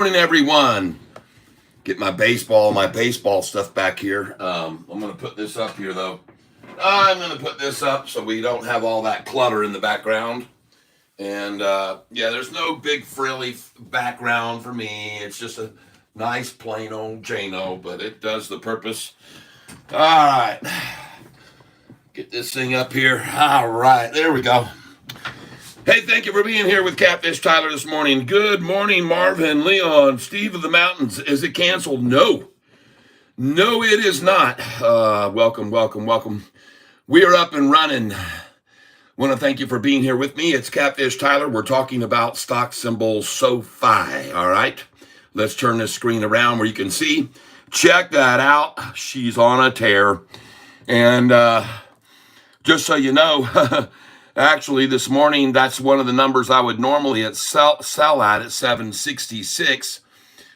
Morning, everyone. Get my baseball stuff back here. I'm going to put this up here, though. I'm going to put this up so we don't have all that clutter in the background. And yeah, there's no big frilly background for me. It's just a nice plain old Jano, but it does the purpose. All right. Get this thing up here. All right. There we go. Hey, thank you for being here with Catfish Tyler this morning. Good morning, Marvin, Leon, Steve of the Mountains. Is it canceled? No. No, it is not. Welcome. We are up and running. Want to thank you for being here with me. It's Catfish Tyler. We're talking about stock symbol SOFI. All right. Let's turn this screen around where you can see. Check that out. She's on a tear. And just so you know, actually, this morning, that's one of the numbers I would normally sell at 766.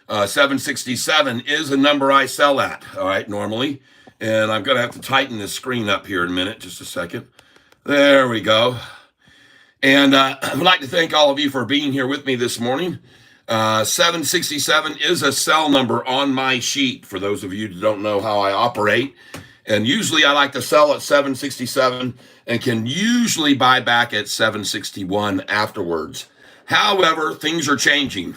767 is a number I sell at, all right, normally. And I'm going to have to tighten this screen up here in a minute, just a second. There we go. And I'd like to thank all of you for being here with me this morning. 767 is a sell number on my sheet, for those of you who don't know how I operate. And usually I like to sell at 767 and can usually buy back at 761 afterwards. However, things are changing.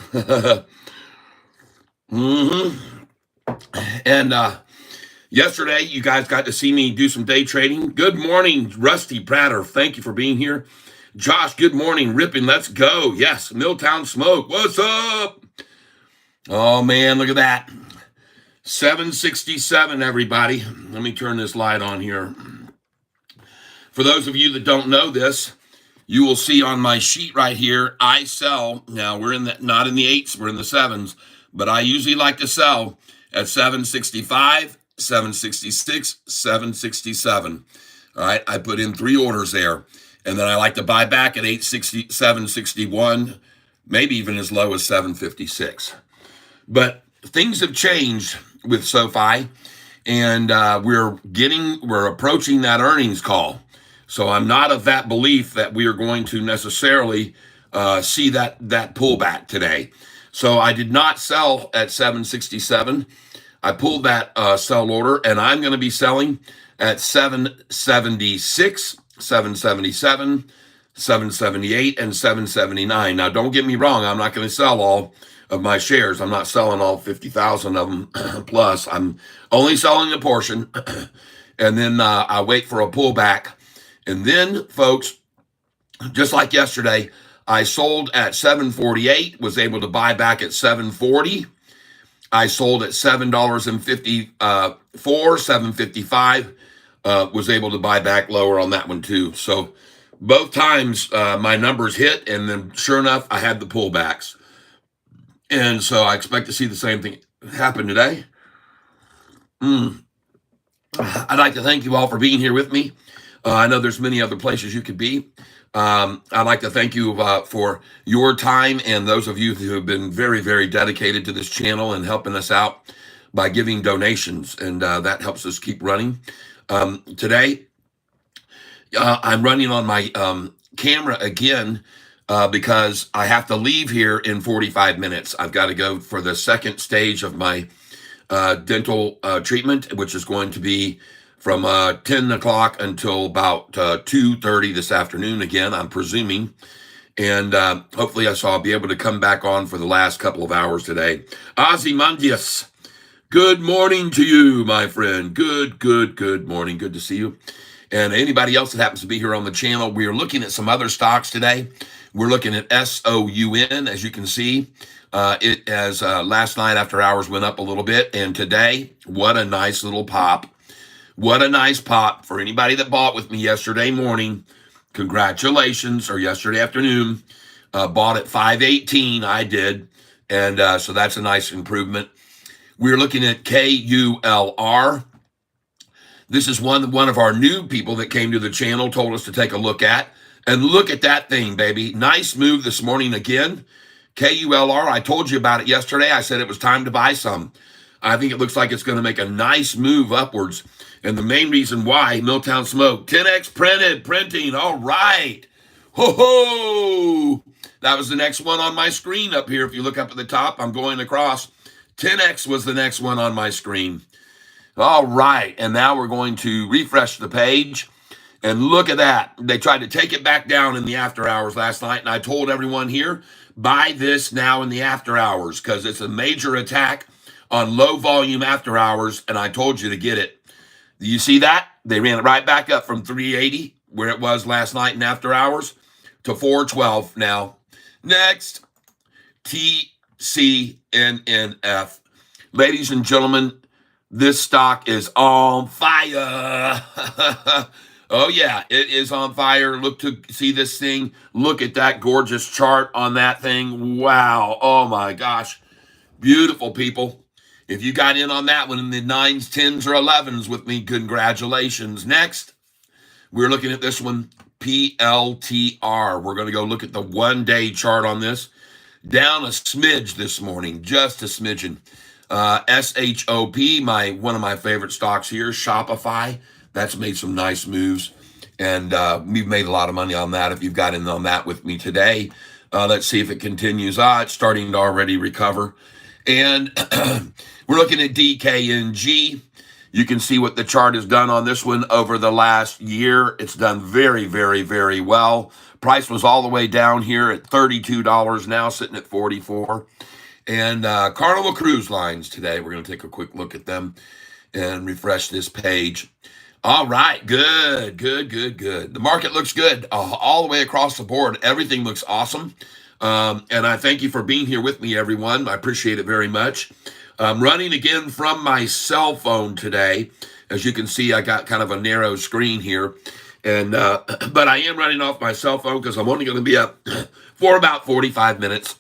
And yesterday, you guys got to see me do some day trading. Good morning, Rusty Prater. Thank you for being here. Josh, good morning. Ripping, let's go. Yes, Milltown Smoke. What's up? Oh, man, look at that. 767, everybody. Let me turn this light on here. For those of you that don't know this, you will see on my sheet right here, I sell. Now, we're not in the 8s, we're in the 7s, but I usually like to sell at 765, 766, 767. All right, I put in 3 orders there. And then I like to buy back at 860, 761, maybe even as low as 756. But things have changed with SOFI, and we're approaching that earnings call. So I'm not of that belief that we are going to necessarily see that pullback today. So I did not sell at 767. I pulled that sell order, and I'm going to be selling at 776, 777, 778, and 779. Now, don't get me wrong. I'm not going to sell all of my shares. I'm not selling all 50,000 of them plus. I'm only selling a portion, and then I wait for a pullback. And then, folks, just like yesterday, I sold at 748, was able to buy back at 740. I sold at $7.54, 755, was able to buy back lower on that one too. So both times my numbers hit, and then sure enough, I had the pullbacks. And so I expect to see the same thing happen today. I'd like to thank you all for being here with me. I know there's many other places you could be. I'd like to thank you for your time, and those of you who have been very, very dedicated to this channel and helping us out by giving donations, and that helps us keep running. Today, I'm running on my camera again because I have to leave here in 45 minutes. I've got to go for the second stage of my dental treatment, which is going to be from 10 o'clock until about 2:30 this afternoon. Again, I'm presuming. And hopefully I'll be able to come back on for the last couple of hours today. Ozymandias, good morning to you, my friend. Good morning. Good to see you. And anybody else that happens to be here on the channel, we are looking at some other stocks today. We're looking at SOUN, as you can see. It has last night after hours went up a little bit. And today, what a nice little pop. What a nice pop for anybody that bought with me yesterday morning. Congratulations, or yesterday afternoon. Bought at 518, I did. And so that's a nice improvement. We're looking at KULR. This is one of our new people that came to the channel, told us to take a look at. And look at that thing, baby. Nice move this morning again. KULR, I told you about it yesterday. I said it was time to buy some. I think it looks like it's going to make a nice move upwards. And the main reason why, Milltown Smoke, 10X printing, all right. Ho ho! That was the next one on my screen up here. If you look up at the top, I'm going across. 10x was the next one on my screen. All right, and now we're going to refresh the page. And look at that. They tried to take it back down in the after hours last night, and I told everyone here, buy this now in the after hours because it's a major attack on low volume after hours, and I told you to get it. Do you see that? They ran it right back up from 380, where it was last night in after hours, to 412 now. Next, TCNF. Ladies and gentlemen, this stock is on fire. Oh, yeah, it is on fire. Look to see this thing. Look at that gorgeous chart on that thing. Wow. Oh, my gosh. Beautiful, people. If you got in on that one in the 9s, 10s, or 11s with me, congratulations. Next, we're looking at this one, PLTR. We're going to go look at the one-day chart on this. Down a smidge this morning, just a smidgen. SHOP, one of my favorite stocks here, Shopify. That's made some nice moves, and we've made a lot of money on that. If you've got in on that with me today, let's see if it continues. It's starting to already recover. And we're looking at DKNG. You can see what the chart has done on this one over the last year. It's done very, very, very well. Price was all the way down here at $32, now sitting at $44. And Carnival Cruise Lines today, we're going to take a quick look at them and refresh this page. All right, good. The market looks good all the way across the board. Everything looks awesome. And I thank you for being here with me, everyone. I appreciate it very much. I'm running again from my cell phone today. As you can see, I got kind of a narrow screen here. And but I am running off my cell phone because I'm only going to be up for about 45 minutes.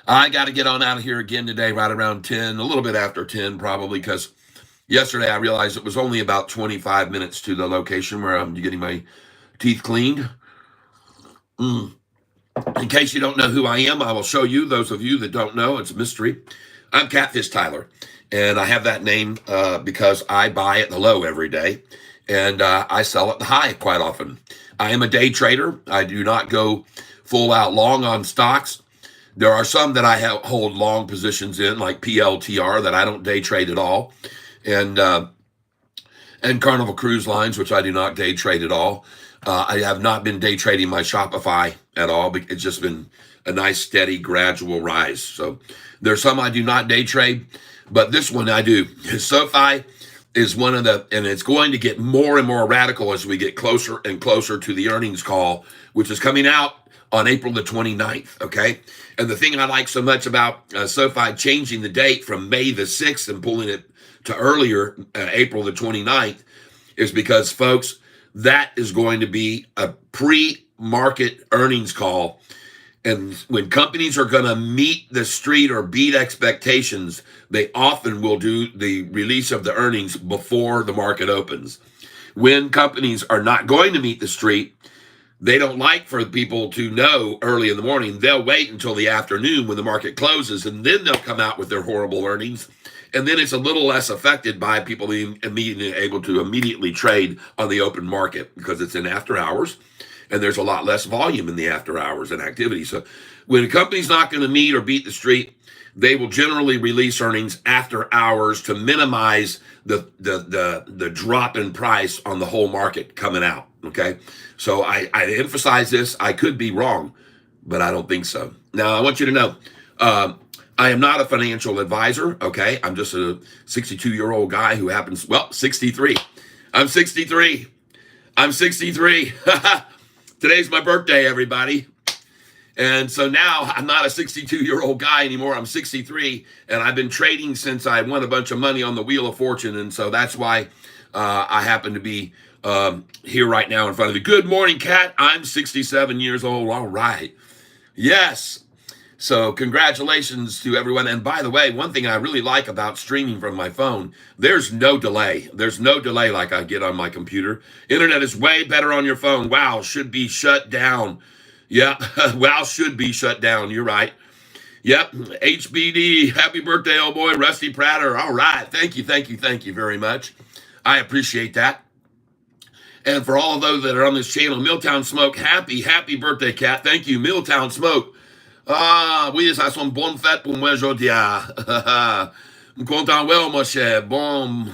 I got to get on out of here again today, right around 10, a little bit after 10 probably, because yesterday I realized it was only about 25 minutes to the location where I'm getting my teeth cleaned. In case you don't know who I am, I will show you. Those of you that don't know, it's a mystery. I'm Catfish Tyler, and I have that name because I buy at the low every day, and I sell at the high quite often. I am a day trader. I do not go full out long on stocks. There are some that I hold long positions in, like PLTR, that I don't day trade at all, and Carnival Cruise Lines, which I do not day trade at all. I have not been day trading my Shopify at all. It's just been a nice, steady, gradual rise. So there's some I do not day trade, but this one I do. SOFI is one of the, and it's going to get more and more radical as we get closer and closer to the earnings call, which is coming out on April the 29th, okay? And the thing I like so much about SOFI changing the date from May the 6th and pulling it to earlier, April the 29th, is because, folks, that is going to be a pre-market earnings call. And when companies are going to meet the street or beat expectations, they often will do the release of the earnings before the market opens. When companies are not going to meet the street, they don't like for people to know early in the morning. They'll wait until the afternoon when the market closes, and then they'll come out with their horrible earnings. And then it's a little less affected by people being immediately able to immediately trade on the open market because it's in after hours, and there's a lot less volume in the after hours and activity. So when a company's not going to meet or beat the street, they will generally release earnings after hours to minimize the drop in price on the whole market coming out. Okay, so I emphasize this. I could be wrong, but I don't think so. Now, I want you to know, I am not a financial advisor, okay? I'm just a 62-year-old guy who happens, 63. I'm 63. I'm 63. Today's my birthday, everybody. And so now I'm not a 62-year-old guy anymore. I'm 63, and I've been trading since I won a bunch of money on the Wheel of Fortune, and so that's why I happen to be here right now in front of you. Good morning, Kat. I'm 67 years old. All right. Yes. So congratulations to everyone. And by the way, one thing I really like about streaming from my phone, there's no delay. There's no delay like I get on my computer. Internet is way better on your phone. Wow, should be shut down. Yeah, wow, should be shut down. You're right. Yep, HBD, happy birthday, old boy, Rusty Prater. All right, thank you very much. I appreciate that. And for all of those that are on this channel, Milltown Smoke, happy birthday, Cat. Thank you, Milltown Smoke. Ah, oui, ça sont bonnes fêtes pour moi aujourd'hui. I'm content well, mon cher. Bon.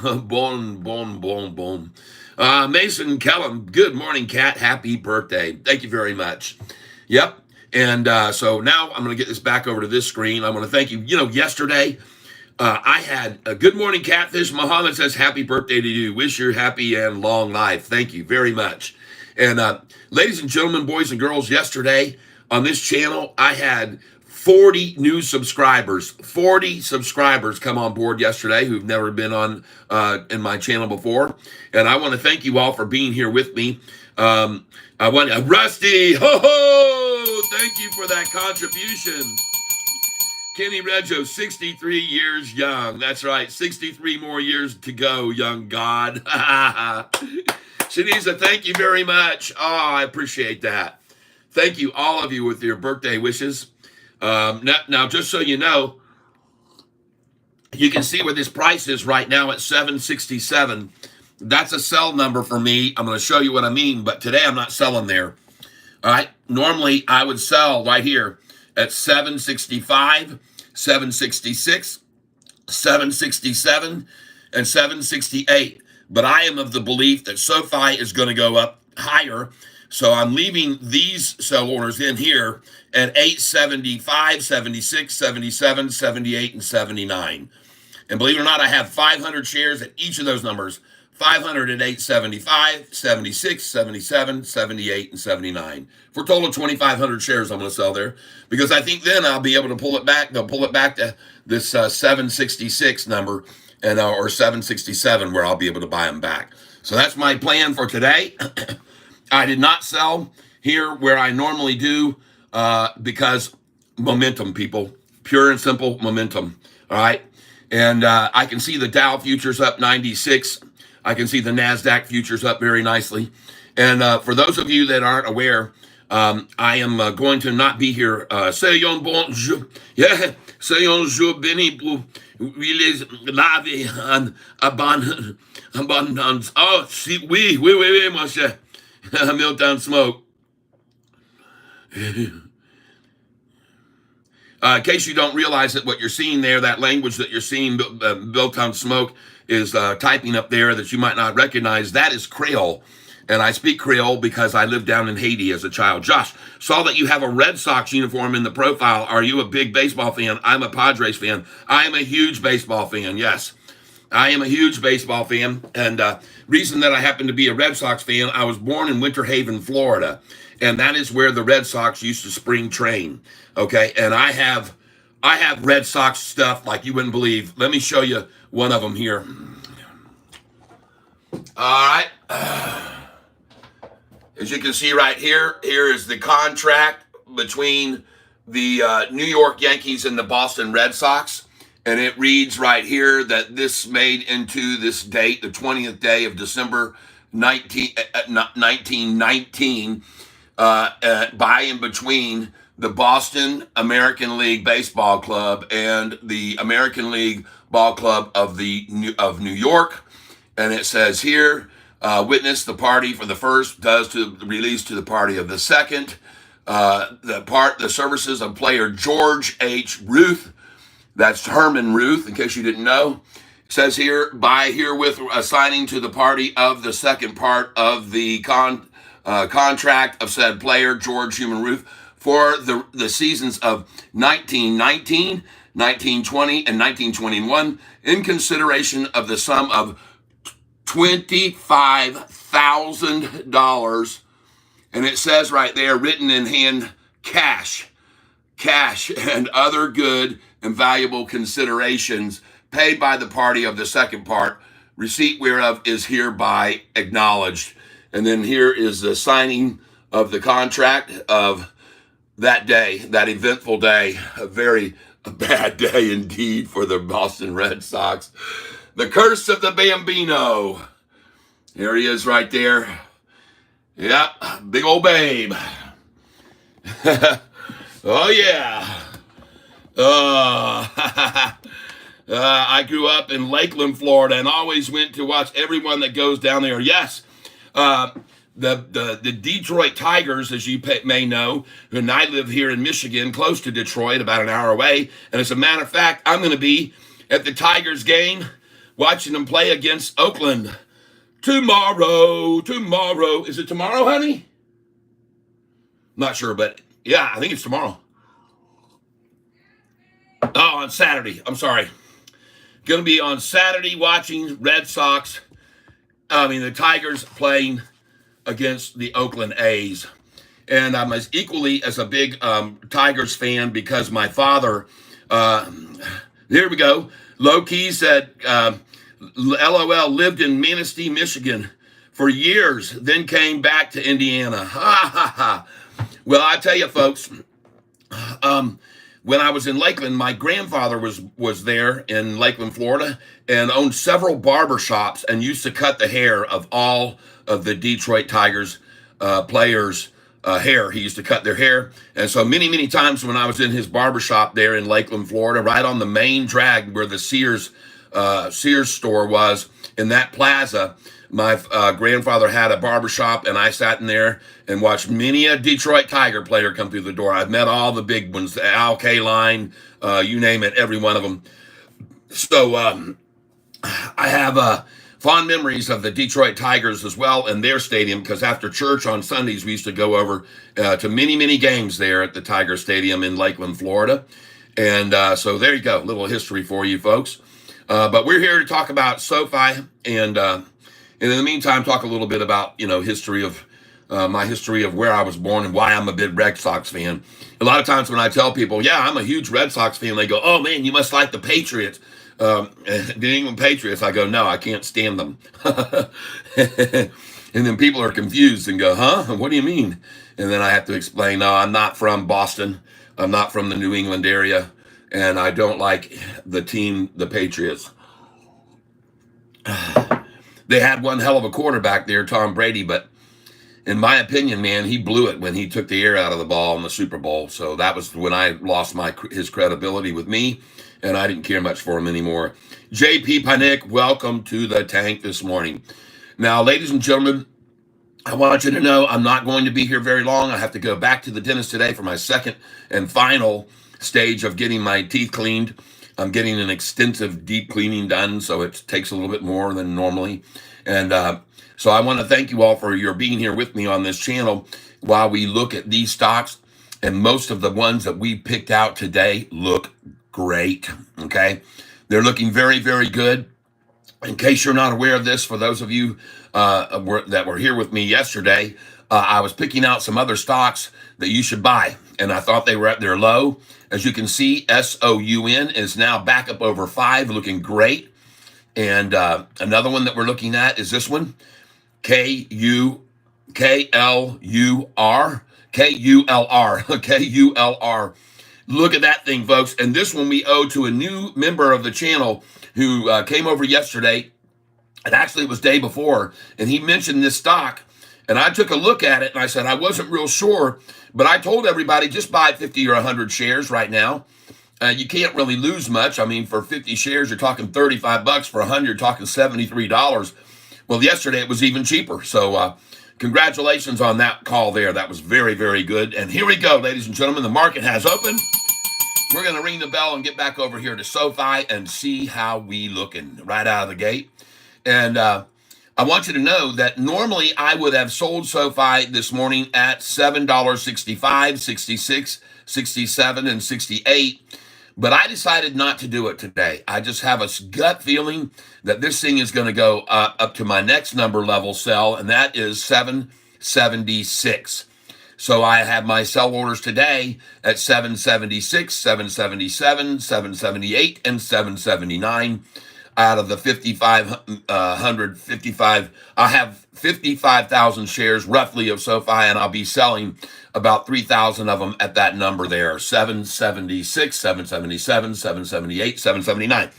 Mason Kellum, good morning, Cat. Happy birthday. Thank you very much. Yep. And so now I'm going to get this back over to this screen. I want to thank you. You know, yesterday I had a good morning, Catfish. Muhammad says, happy birthday to you. Wish you happy and long life. Thank you very much. And ladies and gentlemen, boys and girls, yesterday on this channel, I had 40 new subscribers, 40 subscribers come on board yesterday who've never been on in my channel before. And I want to thank you all for being here with me. I want Rusty, ho, thank you for that contribution. Kenny Reggio, 63 years young. That's right, 63 more years to go, young God. Shaniza, thank you very much. Oh, I appreciate that. Thank you, all of you, with your birthday wishes. Now, just so you know, you can see where this price is right now at $7.67. That's a sell number for me. I'm going to show you what I mean, but today I'm not selling there. All right. Normally, I would sell right here at $7.65, $7.66, $7.67, and $7.68. But I am of the belief that SOFI is going to go up higher. So I'm leaving these sell orders in here at $8.75, $76, $77, $78, and $79. And believe it or not, I have 500 shares at each of those numbers. 500 at $8.75, $76, $77, $78, and $79. For a total of 2,500 shares I'm going to sell there. Because I think then I'll be able to pull it back. They'll pull it back to this $7.66 number and or $7.67 where I'll be able to buy them back. So that's my plan for today. I did not sell here where I normally do because momentum, people. Pure and simple momentum. All right. And I can see the Dow futures up 96. I can see the NASDAQ futures up very nicely. And for those of you that aren't aware, I am going to not be here. Soyons bonjour. Yeah. Soyons jour béni pour les laver en abondance. Oh, si, oui, mon cher. Milltown Smoke. In case you don't realize that what you're seeing there, that language that you're seeing, Milltown Smoke is typing up there that you might not recognize, that is Creole. And I speak Creole because I lived down in Haiti as a child. Josh, saw that you have a Red Sox uniform in the profile. Are you a big baseball fan? I'm a Padres fan. I am a huge baseball fan, yes. I am a huge baseball fan. And reason that I happen to be a Red Sox fan, I was born in Winter Haven, Florida. And that is where the Red Sox used to spring train. Okay, and I have Red Sox stuff like you wouldn't believe. Let me show you one of them here. All right. As you can see right here, here is the contract between the New York Yankees and the Boston Red Sox. And it reads right here that this made into this date, the 20th day of December 1919, by and between the Boston American League Baseball Club and the American League Ball Club of New York. And it says here, witness the party for the first does to the release to the party of the second. The services of player George H. Ruth. That's Herman Ruth, in case you didn't know. It says here, by herewith assigning to the party of the second part of the contract of said player George Human Ruth for the seasons of 1919, 1920, and 1921 in consideration of the sum of $25,000. And it says right there, written in hand, cash, and other good and valuable considerations paid by the party of the second part, receipt whereof is hereby acknowledged. And then here is the signing of the contract of that day, that eventful day, a bad day indeed for the Boston Red Sox. The curse of the Bambino. Here he is right there. Yeah, big old babe. Oh, yeah. I grew up in Lakeland, Florida, and always went to watch everyone that goes down there. Yes, Uh, the Detroit Tigers, as you may know, and I live here in Michigan, close to Detroit, about an hour away. And as a matter of fact, I'm going to be at the Tigers game watching them play against Oakland tomorrow. Tomorrow. Is it tomorrow, honey? Not sure, but yeah, I think it's tomorrow. Oh, on Saturday. I'm sorry. Going to be on Saturday watching the Tigers playing against the Oakland A's. And I'm as equally as a big Tigers fan because my father, here we go, low key said, LOL, lived in Manistee, Michigan for years, then came back to Indiana. Ha ha ha. Well, I tell you, folks, when I was in Lakeland, my grandfather was there in Lakeland, Florida, and owned several barbershops and used to cut the hair of all of the Detroit Tigers players' hair. He used to cut their hair. And so many times when I was in his barbershop there in Lakeland, Florida, right on the main drag where the Sears store was in that plaza, my grandfather had a barbershop, and I sat in there and watched many a Detroit Tiger player come through the door. I've met all the big ones, the Al Kaline, you name it, every one of them. So I have fond memories of the Detroit Tigers as well and their stadium, because after church on Sundays, we used to go over to many games there at the Tiger Stadium in Lakeland, Florida. And so there you go, a little history for you folks. But we're here to talk about SoFi, and in the meantime, talk a little bit about, history of my history of where I was born and why I'm a big Red Sox fan. A lot of times when I tell people, yeah, I'm a huge Red Sox fan, they go, oh man, you must like the Patriots. The New England Patriots. I go, no, I can't stand them. And then people are confused and go, huh? What do you mean? And then I have to explain, no, I'm not from Boston. I'm not from the New England area. And I don't like the team, the Patriots. They had one hell of a quarterback there, Tom Brady, but in my opinion, man, he blew it when he took the air out of the ball in the Super Bowl. So that was when I lost his credibility with me, and I didn't care much for him anymore. JP Panic, welcome to the tank this morning. Now, ladies and gentlemen, I want you to know I'm not going to be here very long. I have to go back to the dentist today for my second and final stage of getting my teeth cleaned. I'm getting an extensive deep cleaning done, so it takes a little bit more than normally. And so I want to thank you all for your being here with me on this channel while we look at these stocks. And most of the ones that we picked out today look great, okay? They're looking very good. In case you're not aware of this, for those of you that were here with me yesterday, I was picking out some other stocks that you should buy, and I thought they were at their low. As you can see, SOUN is now back up over 5, looking great. And another one that we're looking at is this one, KULR. Look at that thing, folks. And this one we owe to a new member of the channel who came over yesterday. And actually it was day before, and he mentioned this stock. And I took a look at it, and I said, I wasn't real sure, but I told everybody, just buy 50 or 100 shares right now. You can't really lose much. I mean, for 50 shares, you're talking $35. For 100, you're talking $73. Well, yesterday it was even cheaper. So congratulations on that call there. That was very good. And here we go, ladies and gentlemen. The market has opened. We're going to ring the bell and get back over here to SoFi and see how we looking right out of the gate. And I want you to know that normally I would have sold SoFi this morning at $7.65, 66, 67, and 68. But I decided not to do it today. I just have a gut feeling that this thing is going to go up to my next number level sell, and that is 776. So I have my sell orders today at 776, 777, 778, and 779. Out of the 5,555, I have 55,000 shares roughly of SoFi, and I'll be selling about 3,000 of them at that number there, 776, 777, 778, 779,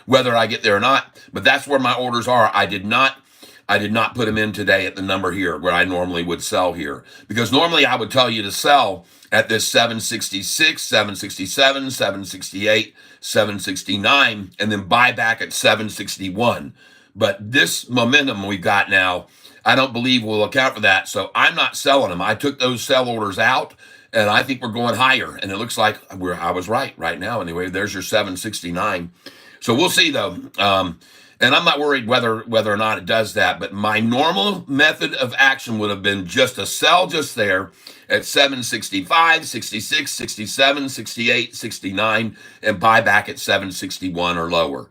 whether I get there or not. But that's where my orders are. I did not put them in today at the number here where I normally would sell here, because normally I would tell you to sell at this 766, 767, 768, 769, and then buy back at 761. But this momentum we've got now, I don't believe will account for that. So I'm not selling them. I took those sell orders out, and I think we're going higher. And it looks like I was right now. Anyway, there's your 769. So we'll see though. And I'm not worried whether or not it does that. But my normal method of action would have been just to sell just there at 765, 66, 67, 68, 69, and buy back at 761 or lower.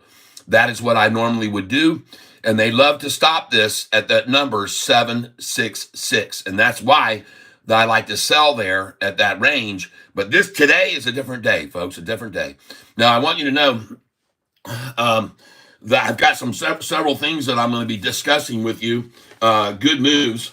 That is what I normally would do. And they love to stop this at that number 766. And that's why I like to sell there at that range. But this today is a different day, folks, a different day. Now, I want you to know that I've got several things that I'm going to be discussing with you. Good moves.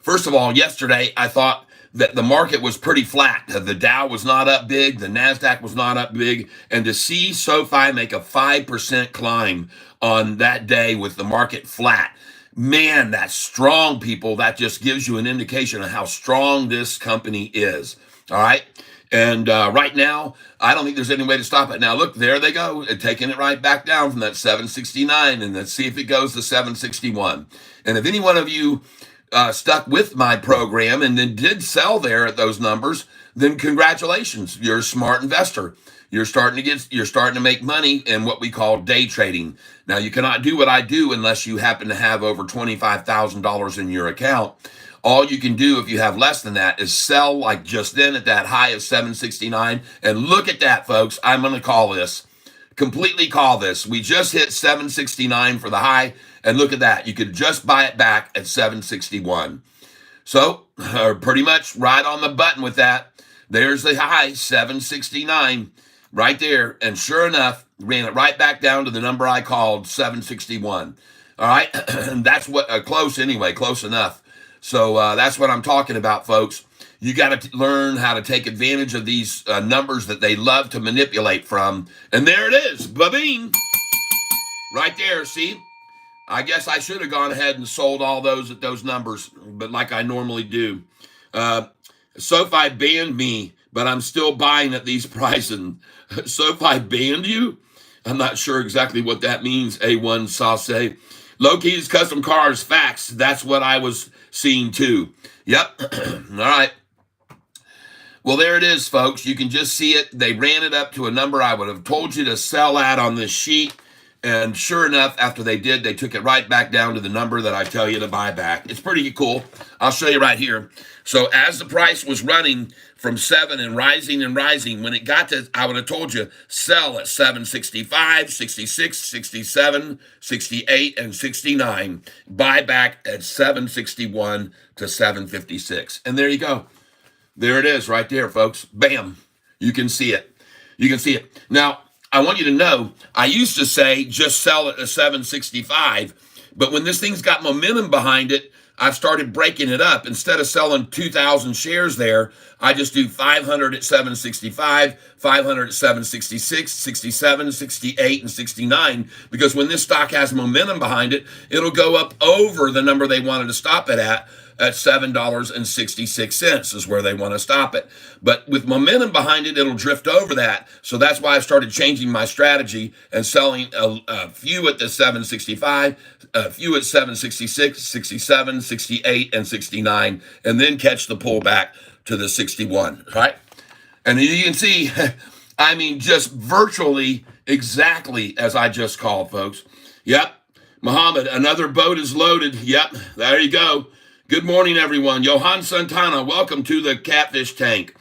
First of all, yesterday, I thought that the market was pretty flat. The Dow was not up big. The NASDAQ was not up big. And to see SOFI make a 5% climb on that day with the market flat, man, that's strong, people. That just gives you an indication of how strong this company is. All right. And right now, I don't think there's any way to stop it. Now, look, there they go, taking it right back down from that 769. And let's see if it goes to 761. And if any one of you stuck with my program and then did sell there at those numbers, then congratulations, you're a smart investor. You're starting to make money in what we call day trading. Now, you cannot do what I do unless you happen to have over $25,000 in your account. All you can do if you have less than that is sell like just then at that high of 769. And look at that, folks. I'm going to completely call this. We just hit 769 for the high. And look at that. You could just buy it back at 761. So pretty much right on the button with that. There's the high, 769 right there. And sure enough, ran it right back down to the number I called, 761. All right. And that's what close anyway, close enough. So that's what I'm talking about, folks. You got to learn how to take advantage of these numbers that they love to manipulate from. And there it is. Ba-bing. Right there. See? I guess I should have gone ahead and sold all those at those numbers, but like I normally do. SOFI banned me, but I'm still buying at these prices. SOFI banned you? I'm not sure exactly what that means, A1 Sauce. Low keys, custom cars, facts. That's what I was seeing too. Yep. All right. Well, there it is, folks. You can just see it. They ran it up to a number I would have told you to sell at on this sheet. And sure enough, after they did, they took it right back down to the number that I tell you to buy back. It's pretty cool. I'll show you right here. So as the price was running from 7 and rising, when it got to, I would have told you, sell at 765, 66, 67, 68, and 69. Buy back at 761 to 756. And there you go. There it is right there, folks. Bam. You can see it. You can see it. Now, I want you to know, I used to say just sell it at 765, but when this thing's got momentum behind it, I've started breaking it up. Instead of selling 2,000 shares there, I just do 500 at 765, 500 at 766, 67, 68, and 69, because when this stock has momentum behind it, it'll go up over the number they wanted to stop it at $7.66 is where they want to stop it. But with momentum behind it, it'll drift over that. So that's why I started changing my strategy and selling a few at the 765, a few at 766, 67, 68, and 69, and then catch the pullback to the 61, right? And you can see, I mean, just virtually exactly as I just called, folks. Yep. Muhammad, another boat is loaded. Yep. There you go. Good morning, everyone. Johan Santana, welcome to the Catfish Tank.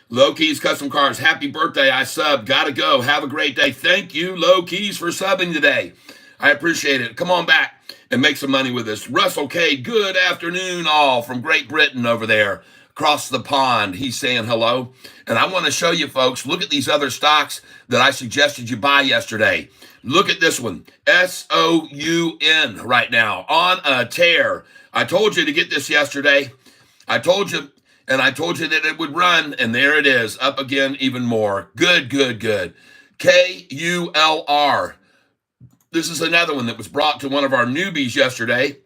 Low Keys Custom Cars, happy birthday. I subbed. Gotta go. Have a great day. Thank you, Low Keys, for subbing today. I appreciate it. Come on back and make some money with us. Russell K., good afternoon, all from Great Britain over there across the pond. He's saying hello. And I want to show you, folks, look at these other stocks that I suggested you buy yesterday. Look at this one, SOUN right now on a tear. I told you to get this yesterday. I told you that it would run, and there it is, up again even more. Good, good, good. KULR. This is another one that was brought to one of our newbies yesterday,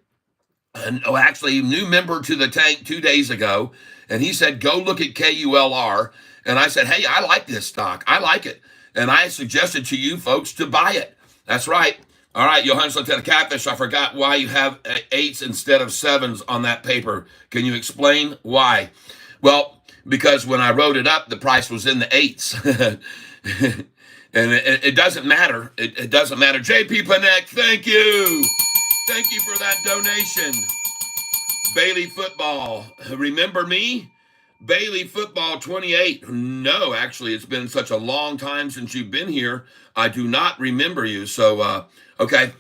and actually new member to the tank 2 days ago, and he said, go look at KULR, and I said, hey, I like this stock. I like it, and I suggested to you folks to buy it. That's right. All right, Johannes Lieutenant Catfish, I forgot why you have eights instead of sevens on that paper. Can you explain why? Well, because when I wrote it up, the price was in the eights. And it doesn't matter. It doesn't matter. JP Panek, thank you. Thank you for that donation. Bailey Football, remember me? Bailey Football 28. No, actually, it's been such a long time since you've been here. I do not remember you. So, okay.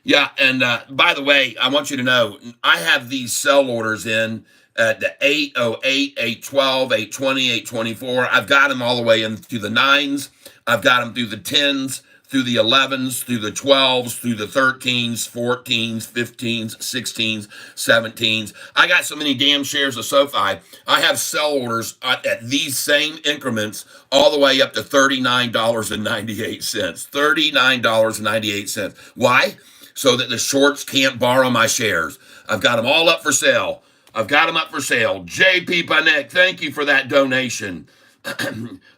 Yeah, and by the way, I want you to know, I have these sell orders in at the 808, 812, 820, 824. I've got them all the way into the nines. I've got them through the 10s, through the 11s, through the 12s, through the 13s, 14s, 15s, 16s, 17s. I got so many damn shares of SoFi. I have sell orders at these same increments all the way up to $39.98. $39.98. Why? So that the shorts can't borrow my shares. I've got them all up for sale. JP Panek, thank you for that donation.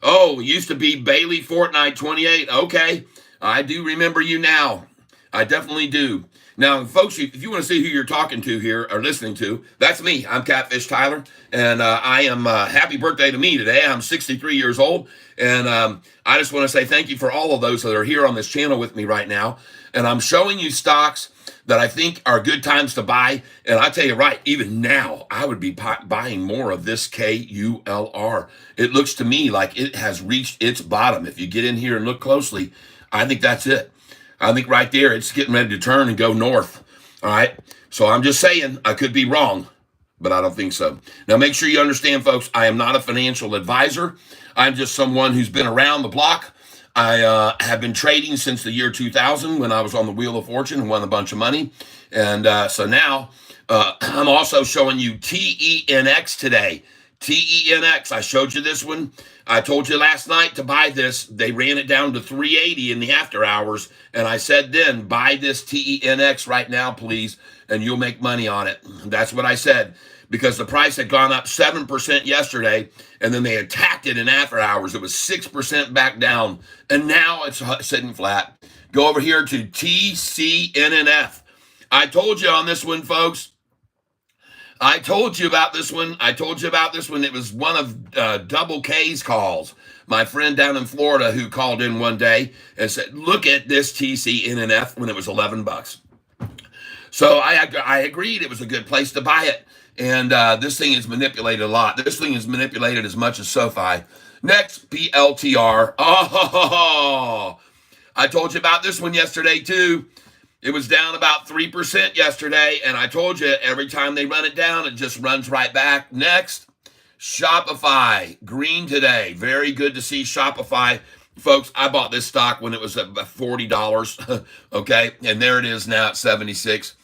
Oh, it used to be Bailey Fortnite 28. Okay. I do remember you now. I definitely do. Now, folks, if you want to see who you're talking to here or listening to, that's me. I'm Catfish Tyler, and I am happy birthday to me today. I'm 63 years old, and I just want to say thank you for all of those that are here on this channel with me right now. And I'm showing you stocks that I think are good times to buy. And I tell you right, even now, I would be buying more of this KULR. It looks to me like it has reached its bottom. If you get in here and look closely, I think that's it. I think right there, it's getting ready to turn and go north. All right. So I'm just saying, I could be wrong, but I don't think so. Now, make sure you understand, folks, I am not a financial advisor. I'm just someone who's been around the block. I have been trading since the year 2000 when I was on the Wheel of Fortune and won a bunch of money. And so now I'm also showing you TENX today. TENX, I showed you this one. I told you last night to buy this. They ran it down to 380 in the after hours. And I said then, buy this TENX right now, please, and you'll make money on it. That's what I said, because the price had gone up 7% yesterday, and then they attacked it in after hours. It was 6% back down, and now it's sitting flat. Go over here to TCNNF. I told you on this one, folks. I told you about this one. It was one of Double K's calls. My friend down in Florida who called in one day and said, look at this TCNNF when it was $11. So I agreed it was a good place to buy it. And this thing is manipulated a lot. This thing is manipulated as much as SoFi. Next, PLTR. Oh, I told you about this one yesterday too. It was down about 3% yesterday, and I told you every time they run it down, it just runs right back. Next, Shopify, green today. Very good to see Shopify. Folks, I bought this stock when it was at $40, okay? And there it is now at 76.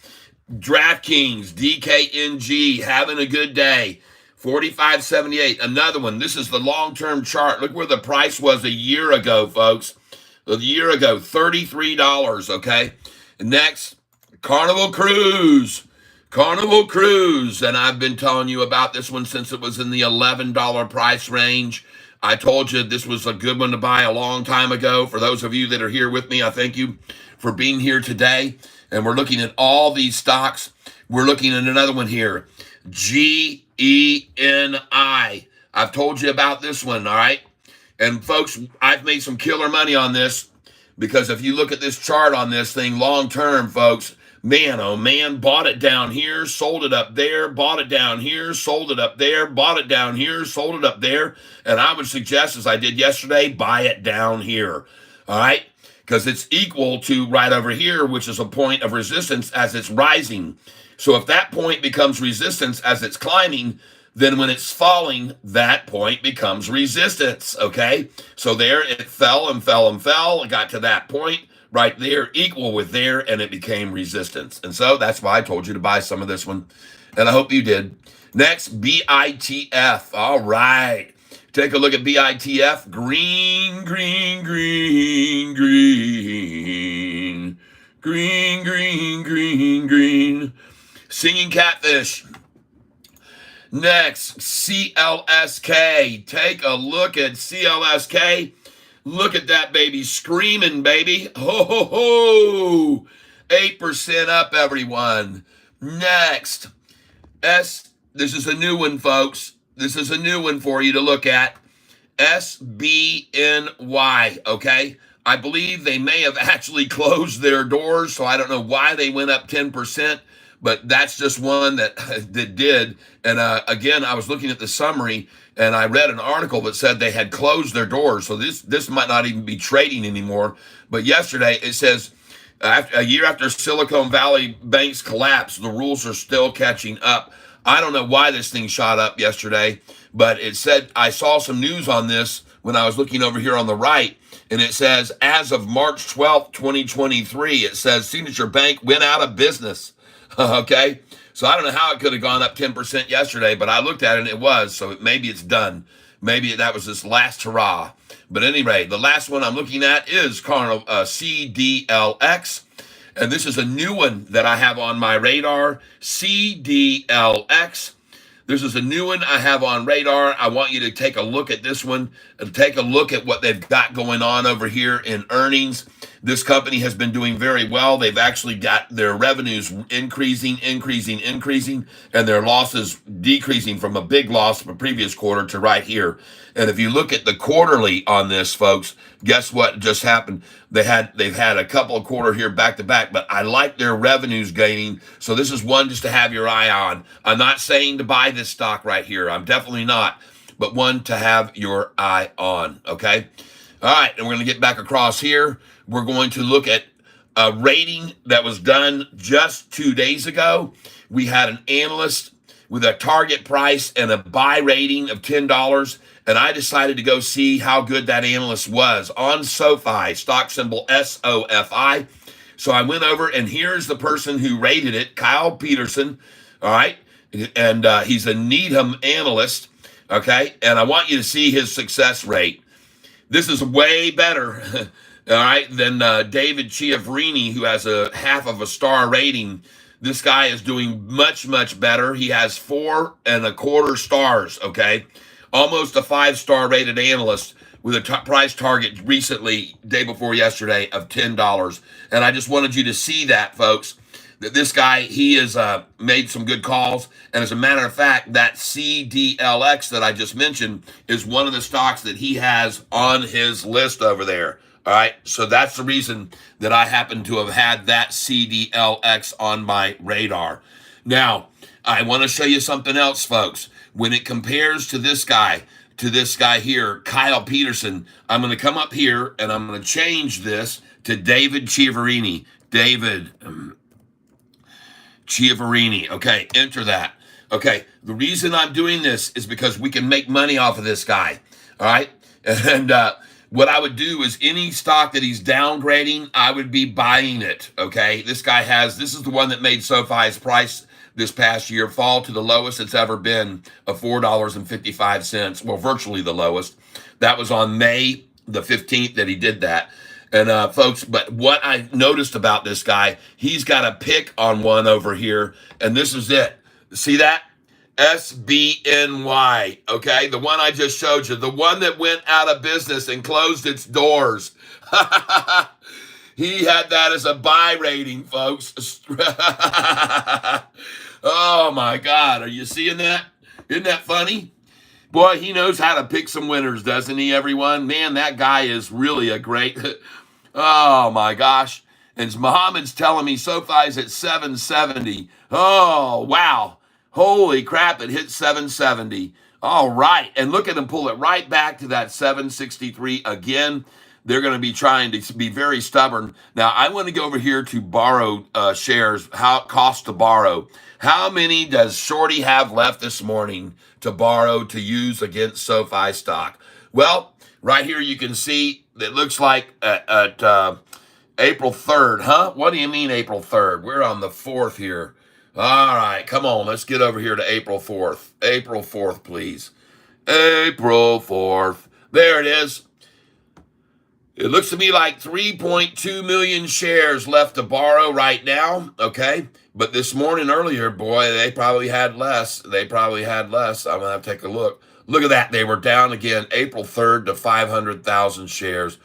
DraftKings, DKNG, having a good day. 45.78, another one. This is the long-term chart. Look where the price was a year ago, folks. A year ago, $33, okay? Next, Carnival Cruise. And I've been telling you about this one since it was in the $11 price range. I told you this was a good one to buy a long time ago. For those of you that are here with me, I thank you for being here today. And we're looking at all these stocks. We're looking at another one here, GENI. I've told you about this one, all right? And folks, I've made some killer money on this. Because if you look at this chart on this thing long term, folks, man, oh man, bought it down here, sold it up there, bought it down here, sold it up there, bought it down here, sold it up there. And I would suggest, as I did yesterday, buy it down here. All right? Because it's equal to right over here, which is a point of resistance as it's rising. So if that point becomes resistance as it's climbing, then when it's falling, that point becomes resistance, okay? So there it fell and fell and fell. It got to that point right there, equal with there, and it became resistance. And so that's why I told you to buy some of this one, and I hope you did. Next, BITF. All right. Take a look at BITF. Green, green, green, green. Green, green, green, green. Singing Catfish. Next, CLSK. Take a look at CLSK. Look at that baby screaming, baby. Ho, ho, ho. 8% up, everyone. Next. This is a new one, folks. This is a new one for you to look at. SBNY, okay? I believe they may have actually closed their doors, so I don't know why they went up 10%, but that's just one that did. And again, I was looking at the summary, and I read an article that said they had closed their doors, so this might not even be trading anymore. But yesterday, it says, a year after Silicon Valley Bank's collapse, the rules are still catching up. I don't know why this thing shot up yesterday, but it said, I saw some news on this when I was looking over here on the right, and it says, as of March 12th, 2023, it says Signature Bank went out of business. Okay? So I don't know how it could have gone up 10% yesterday, but I looked at it and it was, so maybe it's done. Maybe that was this last hurrah. But anyway, the last one I'm looking at is CDLX. And this is a new one that I have on my radar, CDLX. This is a new one I have on radar. I want you to take a look at this one and take a look at what they've got going on over here in earnings. This company has been doing very well. They've actually got their revenues increasing, and their losses decreasing from a big loss from a previous quarter to right here. And if you look at the quarterly on this, folks, guess what just happened? They've had a couple of quarter here back to back, but I like their revenues gaining. So this is one just to have your eye on. I'm not saying to buy this stock right here. I'm definitely not, but one to have your eye on. Okay. All right. And we're going to get back across here. We're going to look at a rating that was done just 2 days ago. We had an analyst with a target price and a buy rating of $10. And I decided to go see how good that analyst was on SOFI, stock symbol SOFI. So I went over, and here's the person who rated it, Kyle Peterson. All right. And he's a Needham analyst. Okay. And I want you to see his success rate. This is way better, all right, than David Chiaverini, who has a 1/2 star rating. This guy is doing much, much better. He has 4.25 stars, okay? Almost a 5-star rated analyst with a price target recently, day before yesterday, of $10. And I just wanted you to see that, folks, that this guy, he has made some good calls. And as a matter of fact, that CDLX that I just mentioned is one of the stocks that he has on his list over there. All right, so that's the reason that I happen to have had that CDLX on my radar. Now, I want to show you something else, folks. When it compares to this guy here, Kyle Peterson, I'm going to come up here and I'm going to change this to David Chiaverini. David Chiaverini. Okay, enter that. Okay, the reason I'm doing this is because we can make money off of this guy. All right, and what I would do is any stock that he's downgrading, I would be buying it, okay? This is the one that made SoFi's price this past year fall to the lowest it's ever been of $4.55. Well, virtually the lowest. That was on May the 15th that he did that. And folks, but what I noticed about this guy, he's got a pick on one over here, and this is it. See that? SBNY, okay? The one I just showed you, the one that went out of business and closed its doors. He had that as a buy rating, folks. Oh, my God. Are you seeing that? Isn't that funny? Boy, he knows how to pick some winners, doesn't he, everyone? Man, that guy is really a great... Oh, my gosh. And Muhammad's telling me SoFi's at 770. Oh, wow. Holy crap, it hit 770. All right. And look at them pull it right back to that 763 again. They're going to be trying to be very stubborn. Now, I want to go over here to borrow shares, how it costs to borrow. How many does Shorty have left this morning to borrow to use against SoFi stock? Well, right here you can see it looks like at April 3rd. Huh? What do you mean April 3rd? We're on the 4th here. All right, come on. Let's get over here to April 4th. April 4th, please. April 4th. There it is. It looks to me like 3.2 million shares left to borrow right now, okay? But this morning earlier, boy, they probably had less. I'm going to have to take a look. Look at that. They were down again April 3rd to 500,000 shares.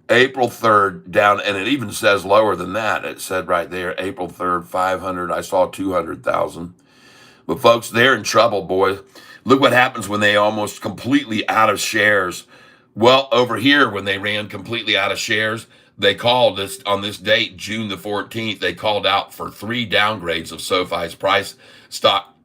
April 3rd down, and it even says lower than that. It said right there, April 3rd, 500. I saw 200,000. But folks, they're in trouble, boys. Look what happens when they almost completely out of shares. Well, over here, when they ran completely out of shares, they called this on this date, June the 14th, they called out for 3 downgrades of SoFi's price stock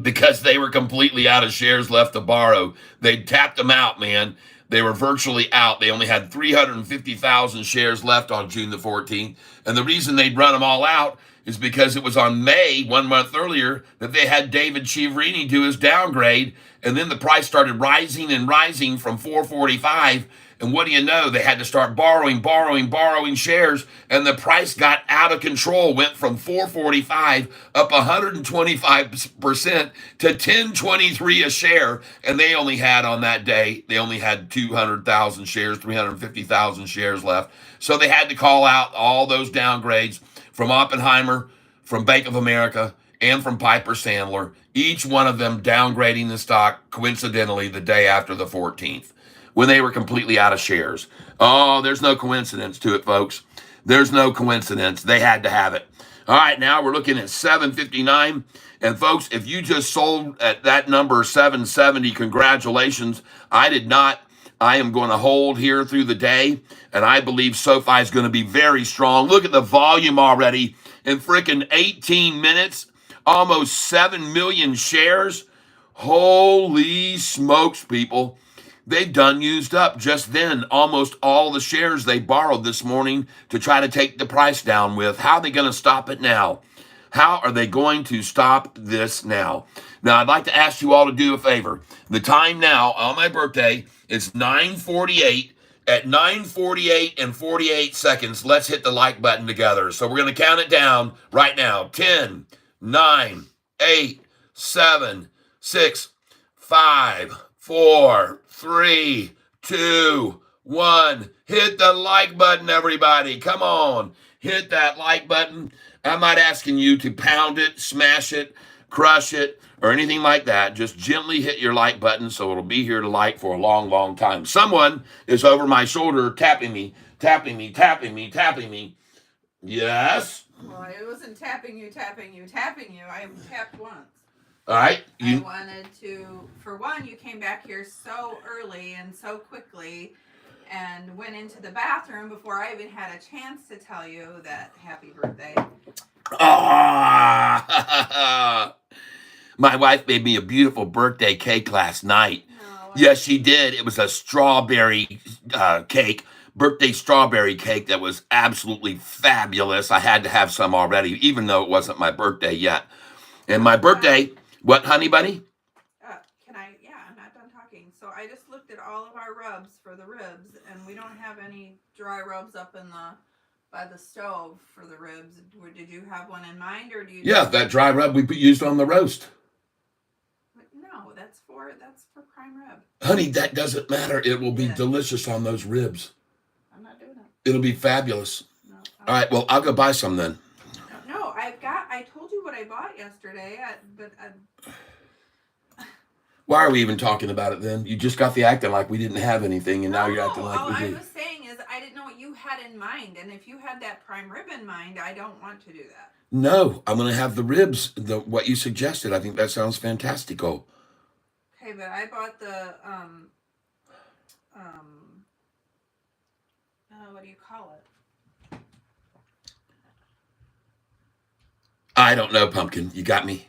because they were completely out of shares left to borrow. They tapped them out, man. They were virtually out. They only had 350,000 shares left on June the 14th. And the reason they'd run them all out is because it was on May, 1 month earlier, that they had David Chiaverini do his downgrade. And then the price started rising and rising from 445. And what do you know? They had to start borrowing shares. And the price got out of control, went from 445 up 125% to 1023 a share. And they only had on that day, they only had 200,000 shares, 350,000 shares left. So they had to call out all those downgrades from Oppenheimer, from Bank of America, and from Piper Sandler, each one of them downgrading the stock coincidentally the day after the 14th when they were completely out of shares. Oh, there's no coincidence to it, folks. There's no coincidence. They had to have it. All right, now we're looking at 759. And folks, if you just sold at that number 770, congratulations. I did not. I am going to hold here through the day, and I believe SoFi is going to be very strong. Look at the volume already. In freaking 18 minutes, almost 7 million shares. Holy smokes, people. They've done used up just then almost all the shares they borrowed this morning to try to take the price down with. How are they going to stop it now? How are they going to stop this now? Now, I'd like to ask you all to do a favor. The time now on my birthday is 9:48. At 9:48 and 48 seconds, let's hit the like button together. So we're going to count it down right now. 10, 9, 8, 7, 6, 5, 4, 3, 2, 1. Hit the like button, everybody. Come on. Hit that like button. I'm not asking you to pound it, smash it, crush it, or anything like that. Just gently hit your like button so it'll be here to like for a long, long time. Someone is over my shoulder tapping me, tapping me, tapping me, tapping me. Yes? Well, it wasn't tapping you. I tapped once. All right. I wanted to, for one, you came back here so early and so quickly and went into the bathroom before I even had a chance to tell you that happy birthday. Ah! My wife made me a beautiful birthday cake last night. No, Yes, she did. It was a strawberry cake, birthday strawberry cake that was absolutely fabulous. I had to have some already, even though it wasn't my birthday yet. And my birthday, what, honey bunny? Can I? Yeah, I'm not done talking. So I just looked at all of our rubs for the ribs, and we don't have any dry rubs up in by the stove for the ribs. Did you have one in mind, or do you? Yeah, that dry rub we used on the roast. No, that's for prime rib. Honey, that doesn't matter. It will be Yeah. delicious on those ribs. I'm not doing it. It'll be fabulous. No. All right, well, I'll go buy some then. No, I told you what I bought yesterday, but Why are we even talking about it then? You just got the acting like we didn't have anything, and now you're acting like we all I did. was saying is I didn't know what you had in mind, and if you had that prime rib in mind, I don't want to do that. No, I'm going to have the ribs, what you suggested. I think that sounds fantastical. Okay, but I bought the what do you call it? I don't know, Pumpkin. You got me?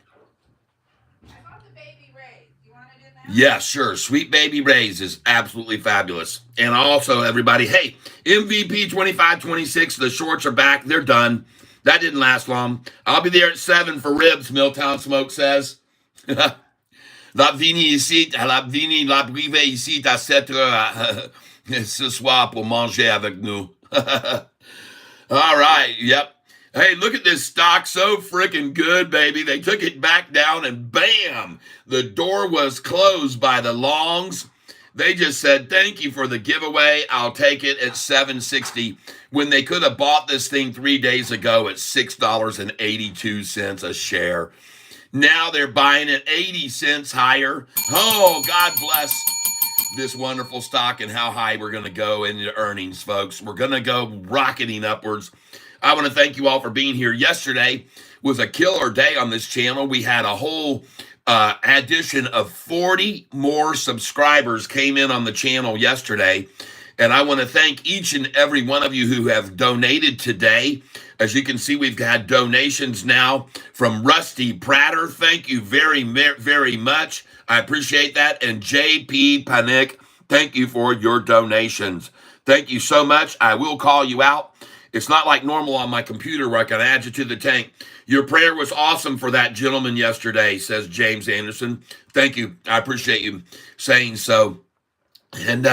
I bought the Baby Ray's. You want it in there? Yeah, sure. Sweet Baby Ray's is absolutely fabulous. And also, everybody, hey, MVP 25-26, the shorts are back. They're done. That didn't last long. I'll be there at 7 for ribs, Milltown Smoke says. La vini ici, la vini, la privée ici à 7 heures ce soir pour manger avec nous. All right, yep. Hey, look at this stock. So freaking good, baby. They took it back down and bam, the door was closed by the longs. They just said, thank you for the giveaway. I'll take it at $7.60 when they could have bought this thing 3 days ago at $6.82 a share. Now they're buying it 80 cents higher. Oh, God bless this wonderful stock and how high we're going to go into earnings, folks. We're going to go rocketing upwards. I want to thank you all for being here. Yesterday was a killer day on this channel. We had a whole addition of 40 more subscribers came in on the channel yesterday. And I want to thank each and every one of you who have donated today. As you can see, we've had donations now from Rusty Prater. Thank you very, very much. I appreciate that. And JP Panic, thank you for your donations. Thank you so much. I will call you out. It's not like normal on my computer where I can add you to the tank. Your prayer was awesome for that gentleman yesterday, says James Anderson. Thank you. I appreciate you saying so. And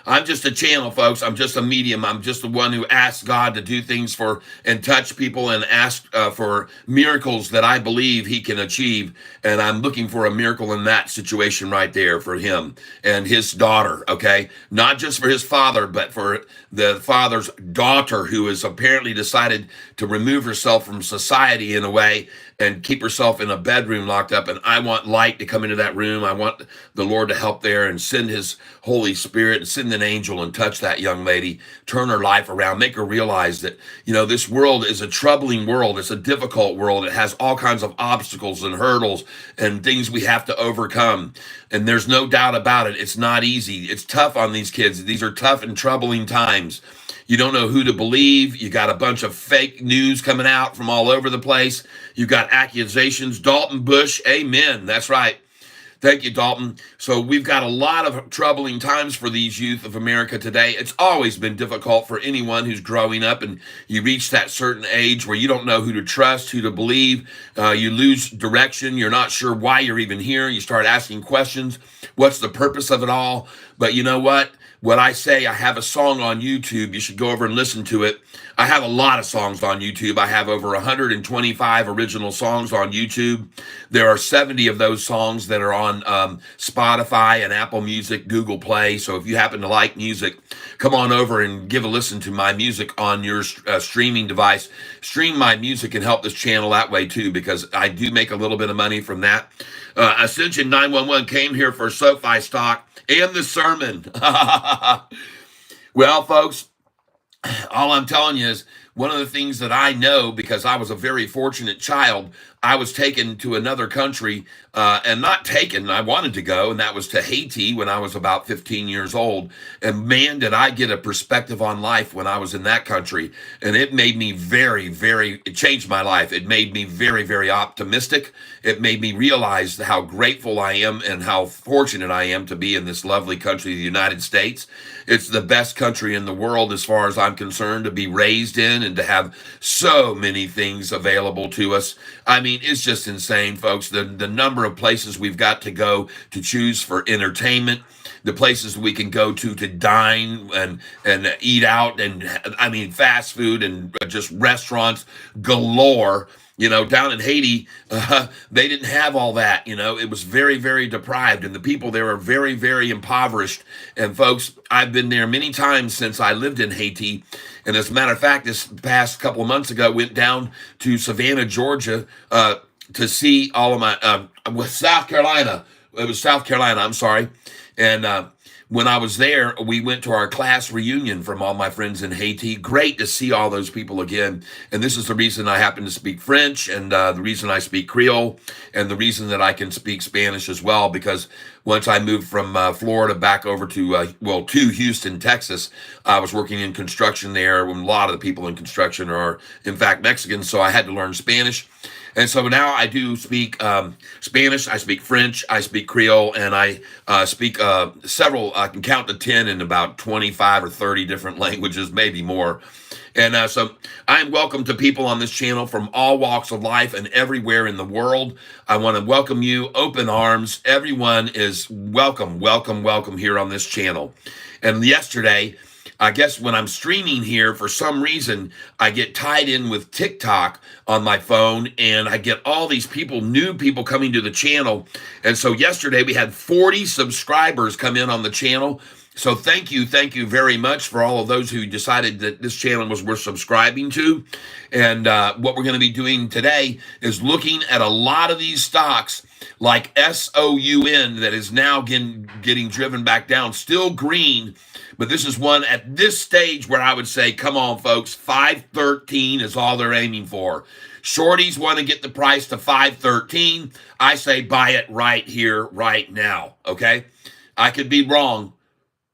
I'm just a channel, folks. I'm just a medium. I'm just the one who asks God to do things for and touch people and ask for miracles that I believe he can achieve. And I'm looking for a miracle in that situation right there for him and his daughter, okay? Not just for his father, but for the father's daughter who has apparently decided to remove herself from society in a way and keep herself in a bedroom locked up. And I want light to come into that room. I want the Lord to help there and send his Holy Spirit and send an angel and touch that young lady, turn her life around, make her realize that, you know, this world is a troubling world. It's a difficult world. It has all kinds of obstacles and hurdles and things we have to overcome. And there's no doubt about it. It's not easy. It's tough on these kids. These are tough and troubling times. You don't know who to believe. You got a bunch of fake news coming out from all over the place. You got accusations. Dalton Bush, amen. That's right. Thank you, Dalton. So we've got a lot of troubling times for these youth of America today. It's always been difficult for anyone who's growing up and you reach that certain age where you don't know who to trust, who to believe. You lose direction. You're not sure why you're even here. You start asking questions. What's the purpose of it all? But you know what? What I say, I have a song on YouTube. You should go over and listen to it. I have a lot of songs on YouTube. I have over 125 original songs on YouTube. There are 70 of those songs that are on Spotify and Apple Music, Google Play. So if you happen to like music, come on over and give a listen to my music on your streaming device. Stream my music and help this channel that way too, because I do make a little bit of money from that. Ascension 911 came here for SOFI stock and the sermon. Well, folks, all I'm telling you is one of the things that I know, because I was a very fortunate child, I was taken to another country, and not taken, I wanted to go, and that was to Haiti when I was about 15 years old. And man, did I get a perspective on life when I was in that country. And it made me it changed my life. It made me very, very optimistic. It made me realize how grateful I am and how fortunate I am to be in this lovely country, the United States. It's the best country in the world as far as I'm concerned to be raised in and to have so many things available to us. I mean, it's just insane, folks. The number of places we've got to go to choose for entertainment, the places we can go to dine and eat out, and I mean, fast food and just restaurants galore. You know, down in Haiti, they didn't have all that. You know, it was very, very deprived, and the people there are very, very impoverished. And folks, I've been there many times since I lived in Haiti. And as a matter of fact, this past couple of months ago, went down to Savannah, Georgia, to see all of my, South Carolina. It was South Carolina, I'm sorry. And when I was there, we went to our class reunion from all my friends in Haiti. Great to see all those people again. And this is the reason I happen to speak French, and the reason I speak Creole, and the reason that I can speak Spanish as well, because once I moved from Florida back over to Houston, Texas, I was working in construction there. A lot of the people in construction are, in fact, Mexicans, so I had to learn Spanish. And so now I do speak Spanish, I speak French, I speak Creole, and I speak several, I can count to 10 in about 25 or 30 different languages, maybe more. And so I am welcome to people on this channel from all walks of life and everywhere in the world. I want to welcome you, open arms. Everyone is welcome, welcome, welcome here on this channel. And yesterday, I guess when I'm streaming here, for some reason, I get tied in with TikTok on my phone, and I get all these people, new people coming to the channel. And so yesterday we had 40 subscribers come in on the channel. So thank you very much for all of those who decided that this channel was worth subscribing to. And what we're going to be doing today is looking at a lot of these stocks like SOUN that is now getting driven back down, still green. But this is one at this stage where I would say, come on, folks, 513 is all they're aiming for. Shorties want to get the price to 513. I say buy it right here, right now. Okay. I could be wrong,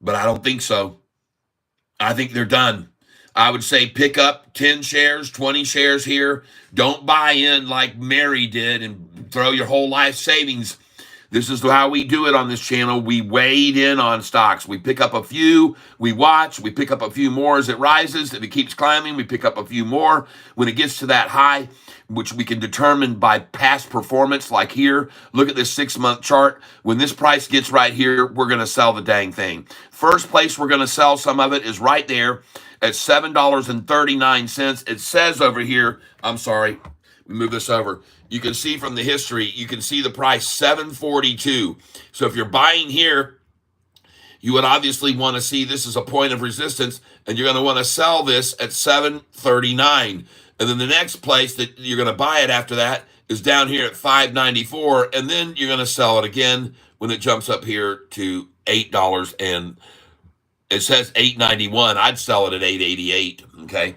but I don't think so. I think they're done. I would say pick up 10 shares, 20 shares here. Don't buy in like Mary did and throw your whole life savings. This is how we do it on this channel. We wade in on stocks. We pick up a few, we watch, we pick up a few more as it rises. If it keeps climbing, we pick up a few more. When it gets to that high, which we can determine by past performance, like here, look at this 6-month chart. When this price gets right here, we're going to sell the dang thing. First place we're going to sell some of it is right there at $7.39. It says over here, I'm sorry, we move this over. You can see from the history, you can see the price, $7.42. So if you're buying here, you would obviously want to see this as a point of resistance, and you're going to want to sell this at $7.39. And then the next place that you're going to buy it after that is down here at $5.94, and then you're going to sell it again when it jumps up here to $8, and it says $8.91. I'd sell it at $8.88, okay?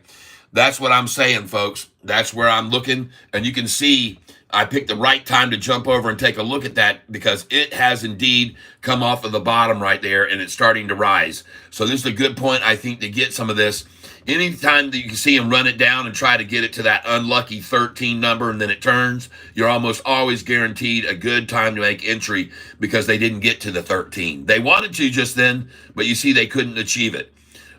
That's what I'm saying, folks. That's where I'm looking, and you can see I picked the right time to jump over and take a look at that because it has indeed come off of the bottom right there, and it's starting to rise. So this is a good point, I think, to get some of this. Anytime that you can see them run it down and try to get it to that unlucky 13 number and then it turns, you're almost always guaranteed a good time to make entry because they didn't get to the 13. They wanted to just then, but you see they couldn't achieve it.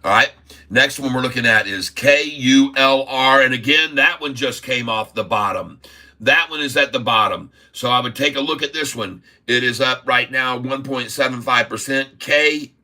All right. Next one we're looking at is KULR. And again, that one just came off the bottom. That one is at the bottom. So I would take a look at this one. It is up right now 1.75%.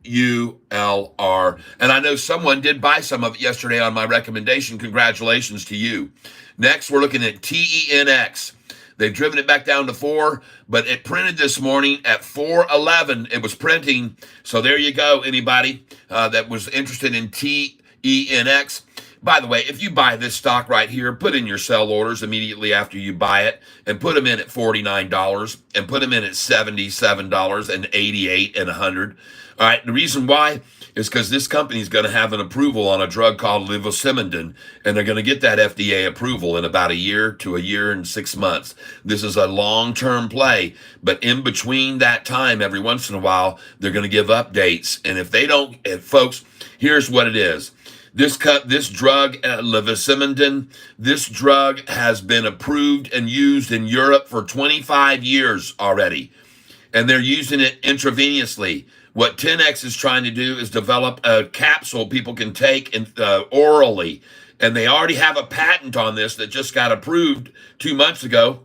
KULR. And I know someone did buy some of it yesterday on my recommendation. Congratulations to you. Next, we're looking at TENX. They've driven it back down to 4, but it printed this morning at 4.11. It was printing. So there you go, anybody that was interested in TENX. By the way, if you buy this stock right here, put in your sell orders immediately after you buy it and put them in at $49 and put them in at $77 and $88 and $100. All right, the reason why is because this company is going to have an approval on a drug called levosimendan, and they're going to get that FDA approval in about a year to a year and 6 months. This is a long-term play, but in between that time, every once in a while, they're going to give updates. And if they don't, folks, here's what it is. This drug, levosimendan, this drug has been approved and used in Europe for 25 years already, and they're using it intravenously. What 10X is trying to do is develop a capsule people can take orally, and they already have a patent on this that just got approved 2 months ago.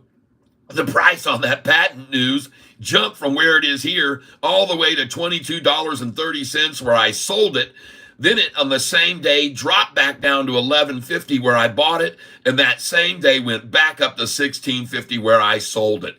The price on that patent news jumped from where it is here all the way to $22.30 where I sold it. Then it, on the same day, dropped back down to $11.50 where I bought it, and that same day went back up to $16.50 where I sold it.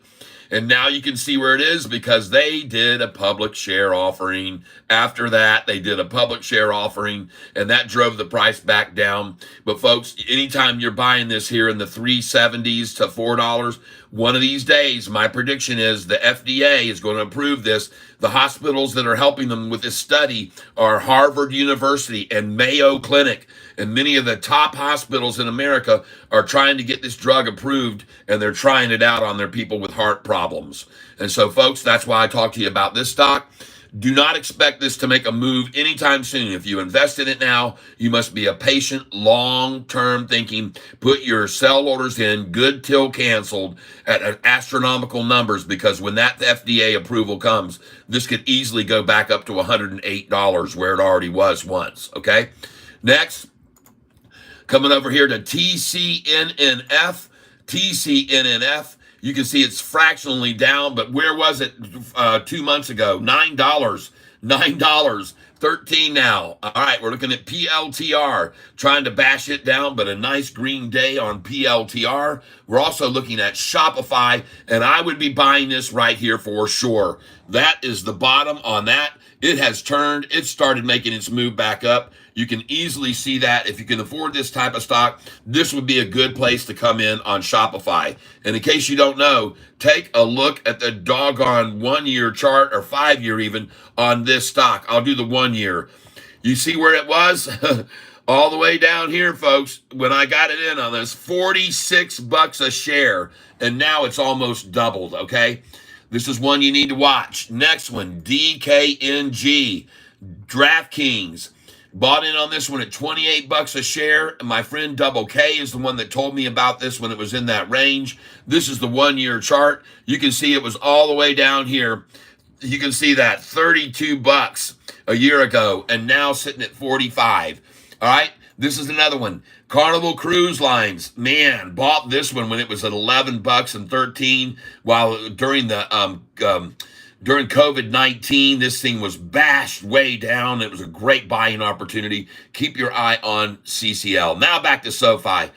And now you can see where it is because they did a public share offering. After that, they did a public share offering, and that drove the price back down. But folks, anytime you're buying this here in the $3.70s to $4, one of these days, my prediction is the FDA is going to approve this. The hospitals that are helping them with this study are Harvard University and Mayo Clinic. And many of the top hospitals in America are trying to get this drug approved, and they're trying it out on their people with heart problems. And so, folks, that's why I talk to you about this stock. Do not expect this to make a move anytime soon. If you invest in it now, you must be a patient, long-term thinking. Put your sell orders in, good till canceled, at astronomical numbers, because when that FDA approval comes, this could easily go back up to $108 where it already was once, okay? Next, coming over here to TCNNF. TCNNF. You can see it's fractionally down, but where was it 2 months ago? $9. $9. 13 now. All right, we're looking at PLTR, trying to bash it down, but a nice green day on PLTR. We're also looking at Shopify, and I would be buying this right here for sure. That is the bottom on that. It has turned. It started making its move back up. You can easily see that. If you can afford this type of stock, this would be a good place to come in on Shopify. And in case you don't know, take a look at the doggone 1 year chart or 5 year even on this stock. I'll do the 1 year. You see where it was? All the way down here, folks, when I got it in on this, 46 bucks a share. And now it's almost doubled, okay? This is one you need to watch. Next one, DKNG, DraftKings. Bought in on this one at 28 bucks a share. My friend Double K is the one that told me about this when it was in that range. This is the 1 year chart. You can see it was all the way down here. You can see that 32 bucks a year ago and now sitting at 45. All right. This is another one. Carnival Cruise Lines, man, bought this one when it was at 11 bucks and 13. While during COVID-19, this thing was bashed way down. It was a great buying opportunity. Keep your eye on CCL. Now back to SoFi.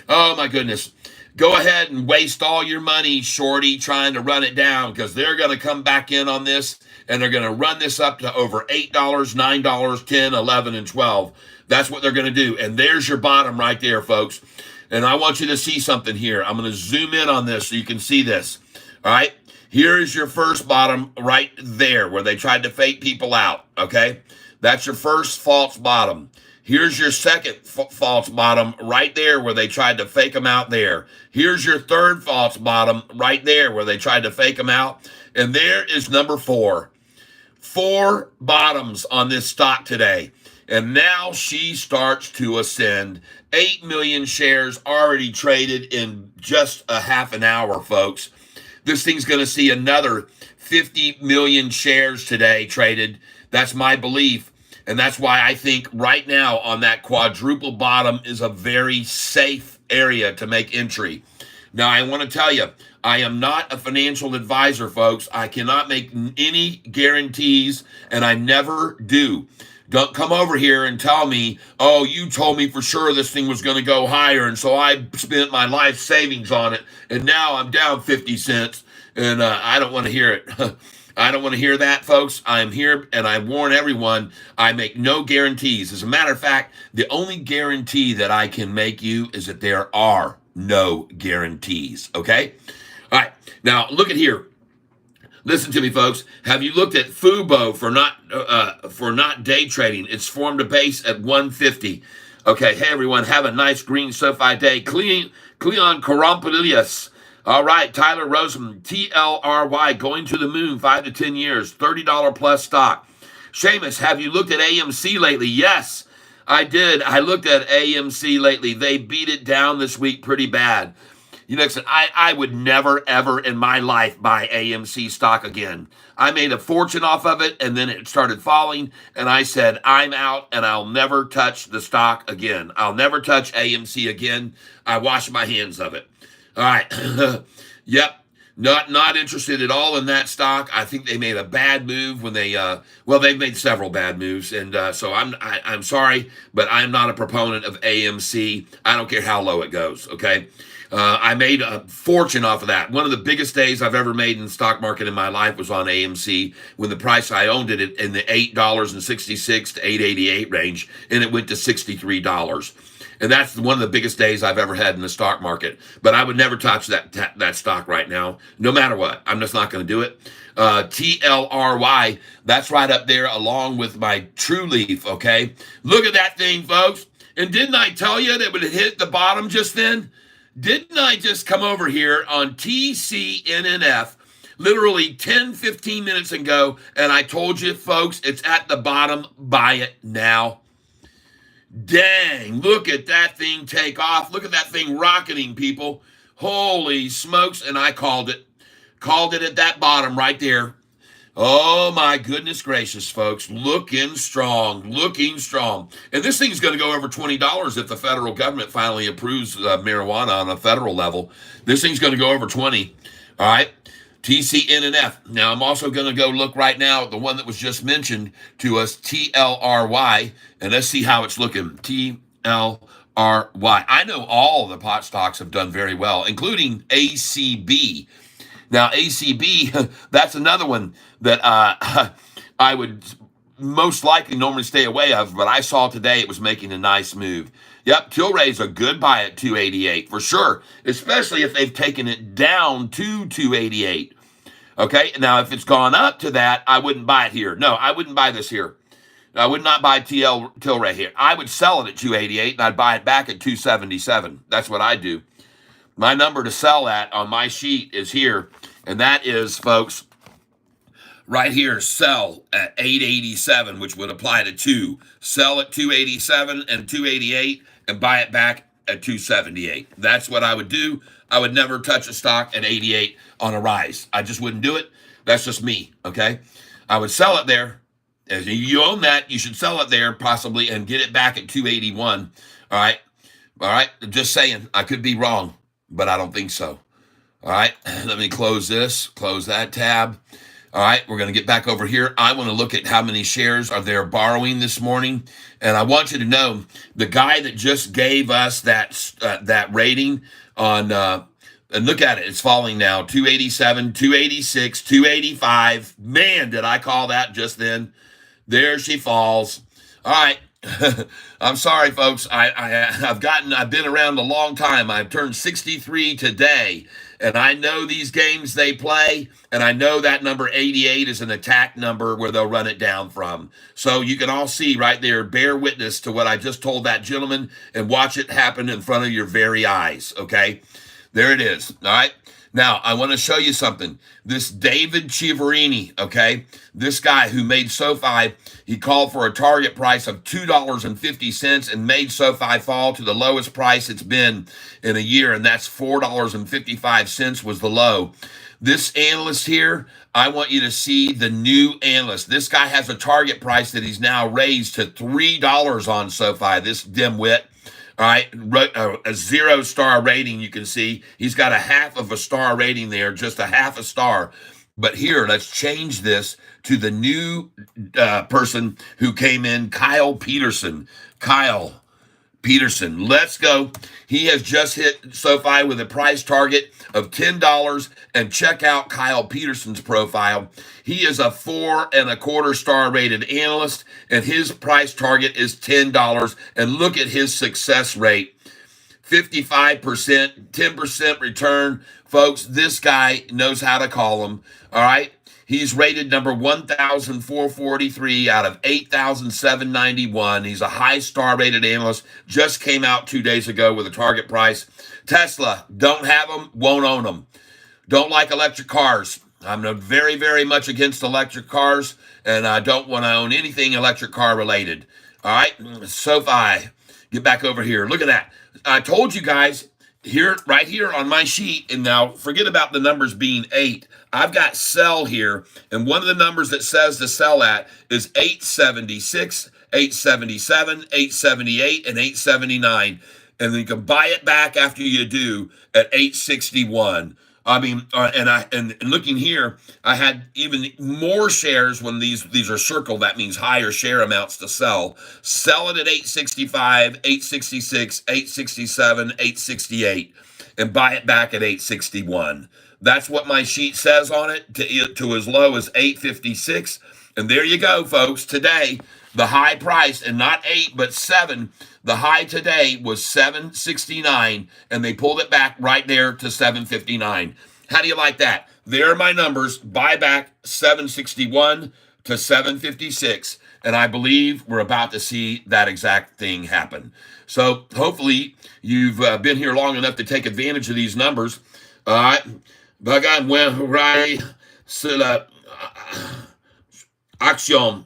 Oh my goodness. Go ahead and waste all your money, shorty, trying to run it down, because they're going to come back in on this and they're going to run this up to over $8, $9, $10, $11, and $12. That's what they're going to do. And there's your bottom right there, folks. And I want you to see something here. I'm going to zoom in on this so you can see this. All right. Here is your first bottom right there where they tried to fake people out. Okay. That's your first false bottom. Here's your second false bottom right there where they tried to fake them out there. Here's your third false bottom right there where they tried to fake them out. And there is number 4. 4 bottoms on this stock today. And now she starts to ascend. 8 million shares already traded in just a half an hour, folks. This thing's going to see another 50 million shares today traded. That's my belief. And that's why I think right now on that quadruple bottom is a very safe area to make entry. Now, I want to tell you, I am not a financial advisor, folks. I cannot make any guarantees, and I never do. Don't come over here and tell me, oh, you told me for sure this thing was going to go higher, and so I spent my life savings on it, and now I'm down 50 cents, and I don't want to hear it. I don't want to hear that, folks. I'm here, and I warn everyone, I make no guarantees. As a matter of fact, the only guarantee that I can make you is that there are no guarantees, okay? All right, now look at here. Listen to me, folks. Have you looked at Fubo for not day trading? It's formed a base at 150. Okay, hey everyone, have a nice green SoFi day. Cleon Corompilius. All right, Tyler Rosen, TLRY, going to the moon, 5 to 10 years, $30 plus stock. Seamus, have you looked at AMC lately? Yes, I did. I looked at AMC lately. They beat it down this week pretty bad. You know, I would never, ever in my life buy AMC stock again. I made a fortune off of it, and then it started falling, and I said, I'm out, and I'll never touch the stock again. I'll never touch AMC again. I wash my hands of it. All right. Yep. Not interested at all in that stock. I think they made a bad move when they've made several bad moves, and so I'm sorry, but I'm not a proponent of AMC. I don't care how low it goes. Okay. I made a fortune off of that. One of the biggest days I've ever made in the stock market in my life was on AMC when the price I owned it in the $8.66 to $8.88 range, and it went to $63. And that's one of the biggest days I've ever had in the stock market. But I would never touch that stock right now, no matter what. I'm just not going to do it. TLRY, that's right up there along with my True Leaf, okay? Look at that thing, folks. And didn't I tell you that it would hit the bottom just then? Didn't I just come over here on TCNNF literally 10, 15 minutes ago, and I told you, folks, it's at the bottom, buy it now? Dang, look at that thing take off. Look at that thing rocketing, people. Holy smokes, and I called it. Called it at that bottom right there. Oh, my goodness gracious, folks. Looking strong. And this thing's going to go over $20 if the federal government finally approves marijuana on a federal level. This thing's going to go over 20. All right. TCNNF. Now, I'm also going to go look right now at the one that was just mentioned to us, TLRY, and let's see how it's looking. TLRY. I know all the pot stocks have done very well, including ACB. Now, ACB, that's another one that I would most likely normally stay away of, but I saw today it was making a nice move. Yep, Tilray's a good buy at 288 for sure, especially if they've taken it down to 288. Okay, now if it's gone up to that, I wouldn't buy it here. No, I wouldn't buy this here. I would not buy Tilray here. I would sell it at 288 and I'd buy it back at 277. That's what I do. My number to sell at on my sheet is here, and that is, folks, right here, sell at 887, which would apply to 2. Sell at 287 and 288 and buy it back at 278. That's what I would do. I would never touch a stock at 88 on a rise. I just wouldn't do it. That's just me, okay? I would sell it there. If you own that, you should sell it there possibly and get it back at 281. All right? All right? Just saying. I could be wrong, but I don't think so. All right? Let me close this. Close that tab. All right, we're going to get back over here. I want to look at how many shares are there borrowing this morning. And I want you to know the guy that just gave us that rating on, and look at it, it's falling now, 287, 286, 285. Man, did I call that just then. There she falls. All right. I'm sorry, folks. I've been around a long time. I've turned 63 today, and I know these games they play, and I know that number 88 is an attack number where they'll run it down from. So you can all see right there, bear witness to what I just told that gentleman and watch it happen in front of your very eyes, okay? There it is, all right? Now, I want to show you something. This David Chiaverini, okay, this guy who made SoFi, he called for a target price of $2.50 and made SoFi fall to the lowest price it's been in a year, and that's $4.55 was the low. This analyst here, I want you to see the new analyst. This guy has a target price that he's now raised to $3 on SoFi, this dimwit. All right, a 0-star rating, you can see. He's got a half of a star rating there, just a half a star. But here, let's change this to the new person who came in, Kyle Peterson. Kyle Peterson, let's go. He has just hit SoFi with a price target of $10, and check out Kyle Peterson's profile. He is a 4.25 star rated analyst, and his price target is $10. And look at his success rate, 55%, 10% return. Folks, this guy knows how to call them. All right. He's rated number 1,443 out of 8,791. He's a high star rated analyst. Just came out 2 days ago with a target price. Tesla, don't have them, won't own them. Don't like electric cars. I'm very, very much against electric cars, and I don't want to own anything electric car related. All right, SoFi, get back over here. Look at that. I told you guys here, right here on my sheet, and now forget about the numbers being 8. I've got sell here, and one of the numbers that says to sell at is 876, 877, 878, and 879. And then you can buy it back after you do at 861. I mean, and looking here, I had even more shares when these are circled. That means higher share amounts to sell. Sell it at 865, 866, 867, 868, and buy it back at 861. That's what my sheet says on it, to as low as 856. And there you go, folks. Today, the high price, and not 8, but 7. The high today was 769, and they pulled it back right there to 759. How do you like that? There are my numbers. Buy back 761 to 756, and I believe we're about to see that exact thing happen. So hopefully you've been here long enough to take advantage of these numbers. All right. C'est la action.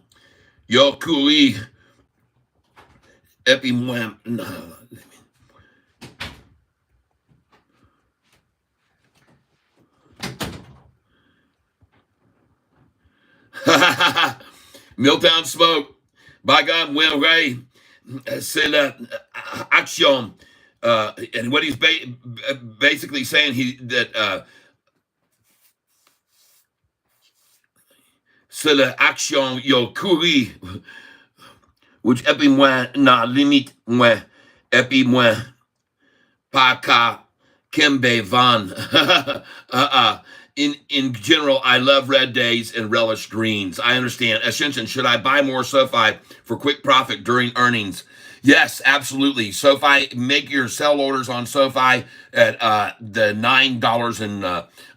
Yo couri. Et puis moi, non. Milltown Smoke. By God, well, Ray. C'est la action. And what he's basically saying, c'est l'action yo couru, which et puis moi na limite moi et puis moi pas ka kembe van in general, I love red days and relish greens. I understand. Ascension, should I buy more SoFi for quick profit during earnings? Yes, absolutely. SoFi, make your sell orders on SoFi at the $9 and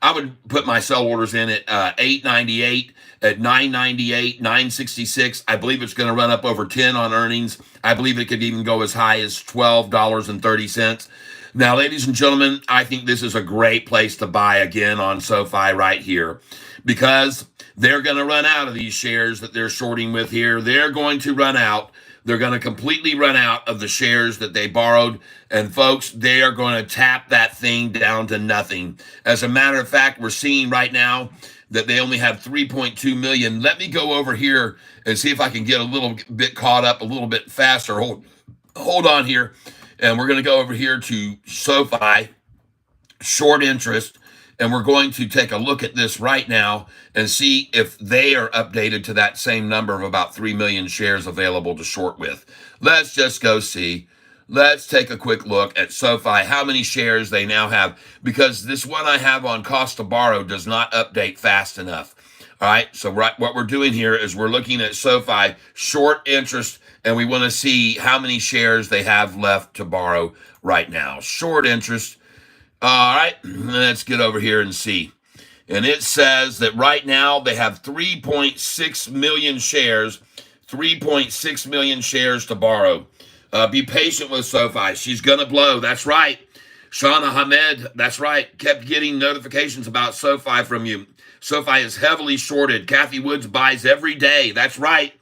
I would put my sell orders in at $8.98, at $9.98, $9.66. I believe it's going to run up over 10 on earnings. I believe it could even go as high as $12.30. Now, ladies and gentlemen, I think this is a great place to buy again on SoFi right here, because they're going to run out of these shares that they're shorting with here. They're going to run out. They're going to completely run out of the shares that they borrowed. And folks, they are going to tap that thing down to nothing. As a matter of fact, we're seeing right now that they only have 3.2 million. Let me go over here and see if I can get a little bit caught up a little bit faster. Hold on here. And we're going to go over here to SoFi, short interest, and we're going to take a look at this right now and see if they are updated to that same number of about 3 million shares available to short with. Let's just go see. Let's take a quick look at SoFi, how many shares they now have, because this one I have on cost to borrow does not update fast enough. All right, so what we're doing here is we're looking at SoFi, short interest, and we want to see how many shares they have left to borrow right now. Short interest. All right, let's get over here and see. And it says that right now they have 3.6 million shares, 3.6 million shares to borrow. Be patient with SoFi. She's going to blow. That's right. Shauna Hamed, that's right, kept getting notifications about SoFi from you. SoFi is heavily shorted. Kathy Woods buys every day. That's right.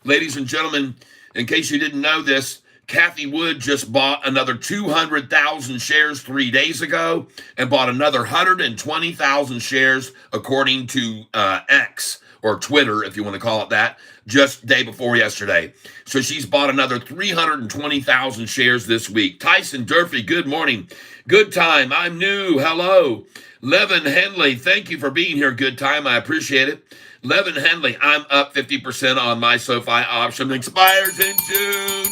Ladies and gentlemen, in case you didn't know this, Kathy Wood just bought another 200,000 shares 3 days ago and bought another 120,000 shares according to X, or Twitter, if you want to call it that, just day before yesterday. So she's bought another 320,000 shares this week. Tyson Durfee, good morning. Good time. I'm new. Hello. Levin Henley, thank you for being here. Good time. I appreciate it. Levin Henley, I'm up 50% on my SoFi option. Expires in June.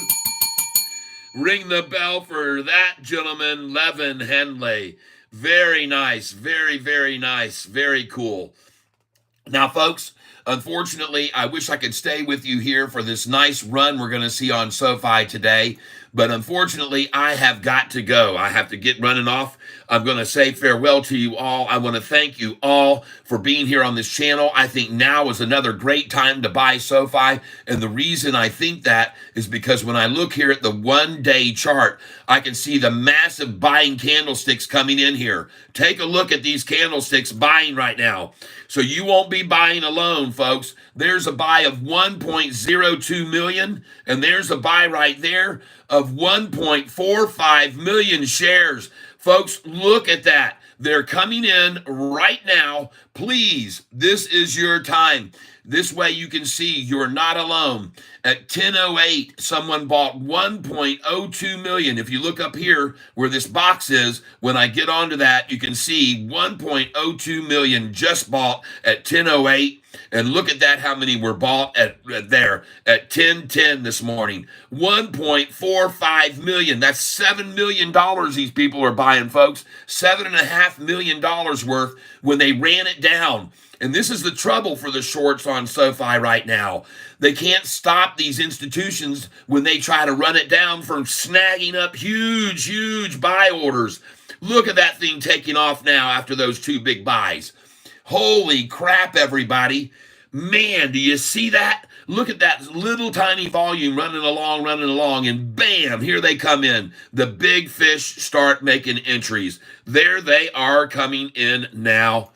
Ring the bell for that, gentleman. Levin Henley. Very nice. Very, very nice. Very cool. Now, folks, unfortunately, I wish I could stay with you here for this nice run we're going to see on SoFi today. But unfortunately, I have got to go. I have to get running off. I'm going to say farewell to you all. I want to thank you all for being here on this channel. I think now is another great time to buy SoFi. And the reason I think that is because when I look here at the one-day chart, I can see the massive buying candlesticks coming in here. Take a look at these candlesticks buying right now. So you won't be buying alone, folks. There's a buy of 1.02 million, and there's a buy right there of 1.45 million shares. Folks, look at that. They're coming in right now. Please, this is your time. This way you can see you're not alone. At 10:08, someone bought 1.02 million. If you look up here where this box is, when I get onto that, you can see 1.02 million just bought at 10:08. And look at that, how many were bought at 10:10 this morning. 1.45 million. That's $7 million these people are buying, folks. $7.5 million worth when they ran it down. And this is the trouble for the shorts on SoFi right now. They can't stop these institutions when they try to run it down from snagging up huge, huge buy orders. Look at that thing taking off now after those two big buys. Holy crap, everybody. Man, do you see that? Look at that little tiny volume running along, and bam, here they come in. The big fish start making entries. There they are coming in now.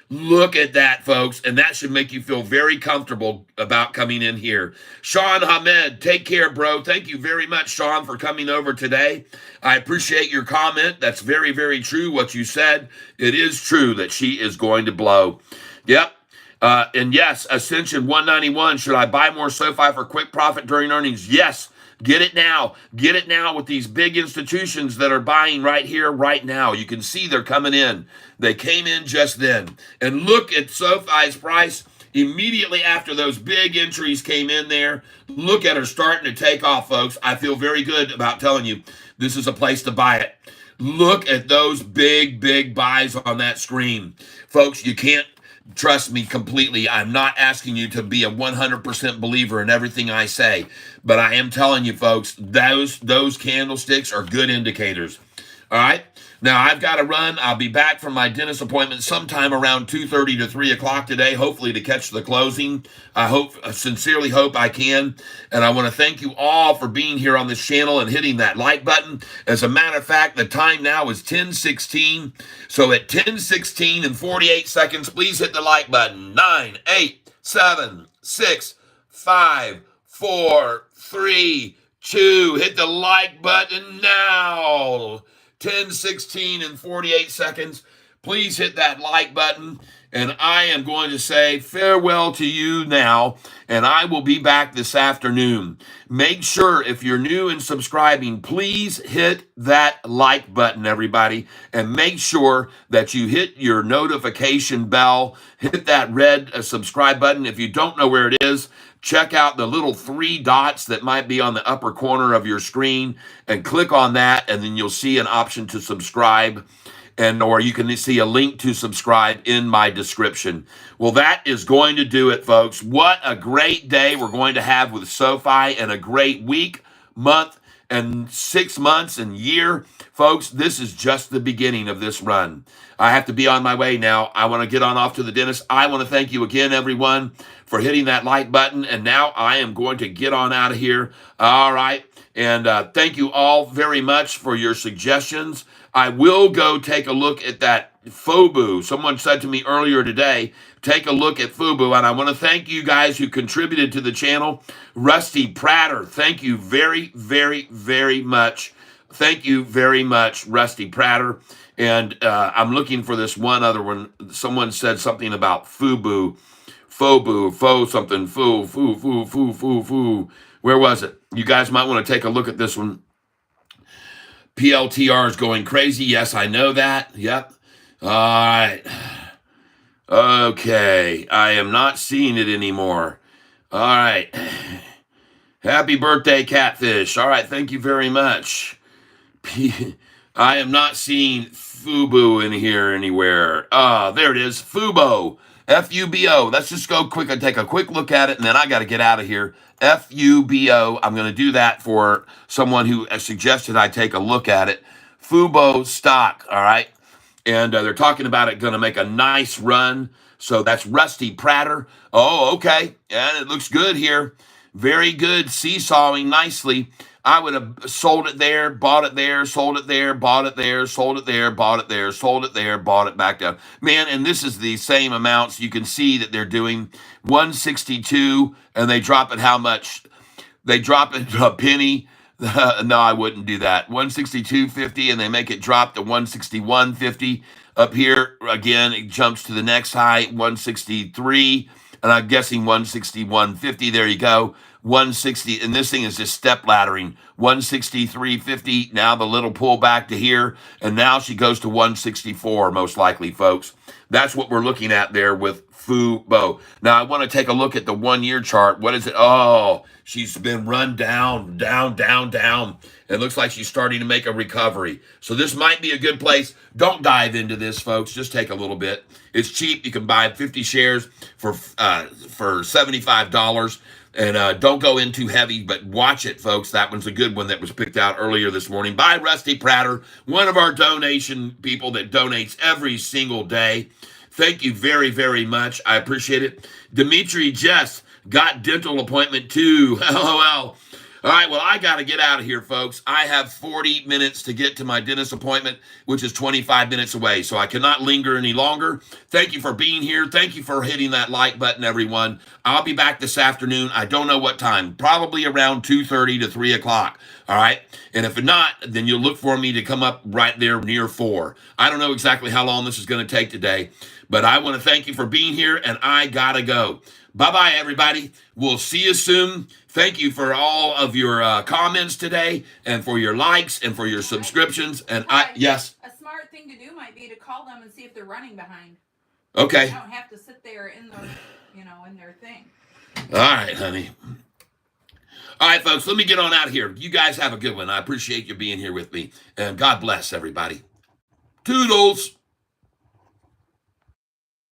Look at that, folks, and that should make you feel very comfortable about coming in here. Sean Hamed, take care, bro. Thank you very much, Sean, for coming over today. I appreciate your comment. That's very, very true what you said. It is true that she is going to blow. Yep. And yes, Ascension 191. Should I buy more SoFi for quick profit during earnings? Yes. Get it now. Get it now with these big institutions that are buying right here, right now. You can see they're coming in. They came in just then. And look at SoFi's price. Immediately after those big entries came in there, look at her starting to take off, folks. I feel very good about telling you this is a place to buy it. Look at those big buys on that screen. Folks, you can't trust me completely. I'm not asking you to be a 100% believer in everything I say, but I am telling you, folks, those candlesticks are good indicators. All right. Now I've got to run. I'll be back from my dentist appointment sometime around 2:30 to 3 o'clock today, hopefully to catch the closing. I sincerely hope I can. And I want to thank you all for being here on this channel and hitting that like button. As a matter of fact, the time now is 10:16. So at 10:16 and 48 seconds, please hit the like button. 9, 8, 7, 6, 5, 4, 3, 2. Hit the like button now. 10:16 and 48 seconds. Please hit that like button. And I am going to say farewell to you now. And I will be back this afternoon. Make sure if you're new and subscribing, please hit that like button, everybody. And make sure that you hit your notification bell. Hit that red subscribe button. If you don't know where it is, check out the little 3 dots that might be on the upper corner of your screen and click on that, and then you'll see an option to subscribe, or you can see a link to subscribe in my description. Well, that is going to do it, folks. What a great day we're going to have with SoFi, and a great week, month, and 6 months and year. Folks, this is just the beginning of this run. I have to be on my way now. I want to get on off to the dentist. I want to thank you again, everyone, for hitting that like button. And now I am going to get on out of here. All right. And thank you all very much for your suggestions. I will go take a look at that FUBU. Someone said to me earlier today, take a look at FUBU. And I want to thank you guys who contributed to the channel. Rusty Prater, thank you very much. Thank you very much, Rusty Prater. And I'm looking for this one other one. Someone said something about FUBU. FOBU, fo something, foo. Where was it? You guys might want to take a look at this one. PLTR is going crazy. Yes, I know that. Yep. All right. Okay. I am not seeing it anymore. All right. Happy birthday, Catfish. All right. Thank you very much. I am not seeing FUBU in here anywhere. There it is. FUBO. FUBO. Let's just go quick and take a quick look at it, and then I got to get out of here. FUBO. I'm going to do that for someone who suggested I take a look at it. FUBO stock. All right. And they're talking about it going to make a nice run. So that's Rusty Prater. Oh, okay. And it looks good here. Very good. Seesawing nicely. I would have sold it there, bought it there, sold it there, bought it there, sold it there, bought it there, sold it there, bought it back down. Man, and this is the same amounts. You can see that they're doing 162, and they drop it how much? They drop it a penny. No, I wouldn't do that. 162.50, and they make it drop to 161.50. Up here, again, it jumps to the next high, 163, and I'm guessing 161.50. There you go. 160, and this thing is just step laddering. 163.50. Now the little pullback to here, and now she goes to 164, most likely, folks. That's what we're looking at there with FUBO. Now I want to take a look at the 1 year chart. What is it? Oh, she's been run down. It looks like she's starting to make a recovery. So this might be a good place. Don't dive into this, folks. Just take a little bit. It's cheap. You can buy 50 shares for $75. And don't go in too heavy, but watch it, folks. That one's a good one that was picked out earlier this morning by Rusty Prater, one of our donation people that donates every single day. Thank you very much. I appreciate it. Dimitri Jess got dental appointment too. LOL. All right, well, I got to get out of here, folks. I have 40 minutes to get to my dentist appointment, which is 25 minutes away, so I cannot linger any longer. Thank you for being here. Thank you for hitting that like button, everyone. I'll be back this afternoon. I don't know what time, probably around 2:30 to 3 o'clock, all right? And if not, then you'll look for me to come up right there near 4. I don't know exactly how long this is going to take today, but I want to thank you for being here, and I got to go. Bye-bye, everybody. We'll see you soon. Thank you for all of your comments today, and for your likes, and for your subscriptions. And yes. A smart thing to do might be to call them and see if they're running behind. Okay. I don't have to sit there in the, in their thing. All right, honey. All right, folks, let me get on out of here. You guys have a good one. I appreciate you being here with me. And God bless everybody. Toodles.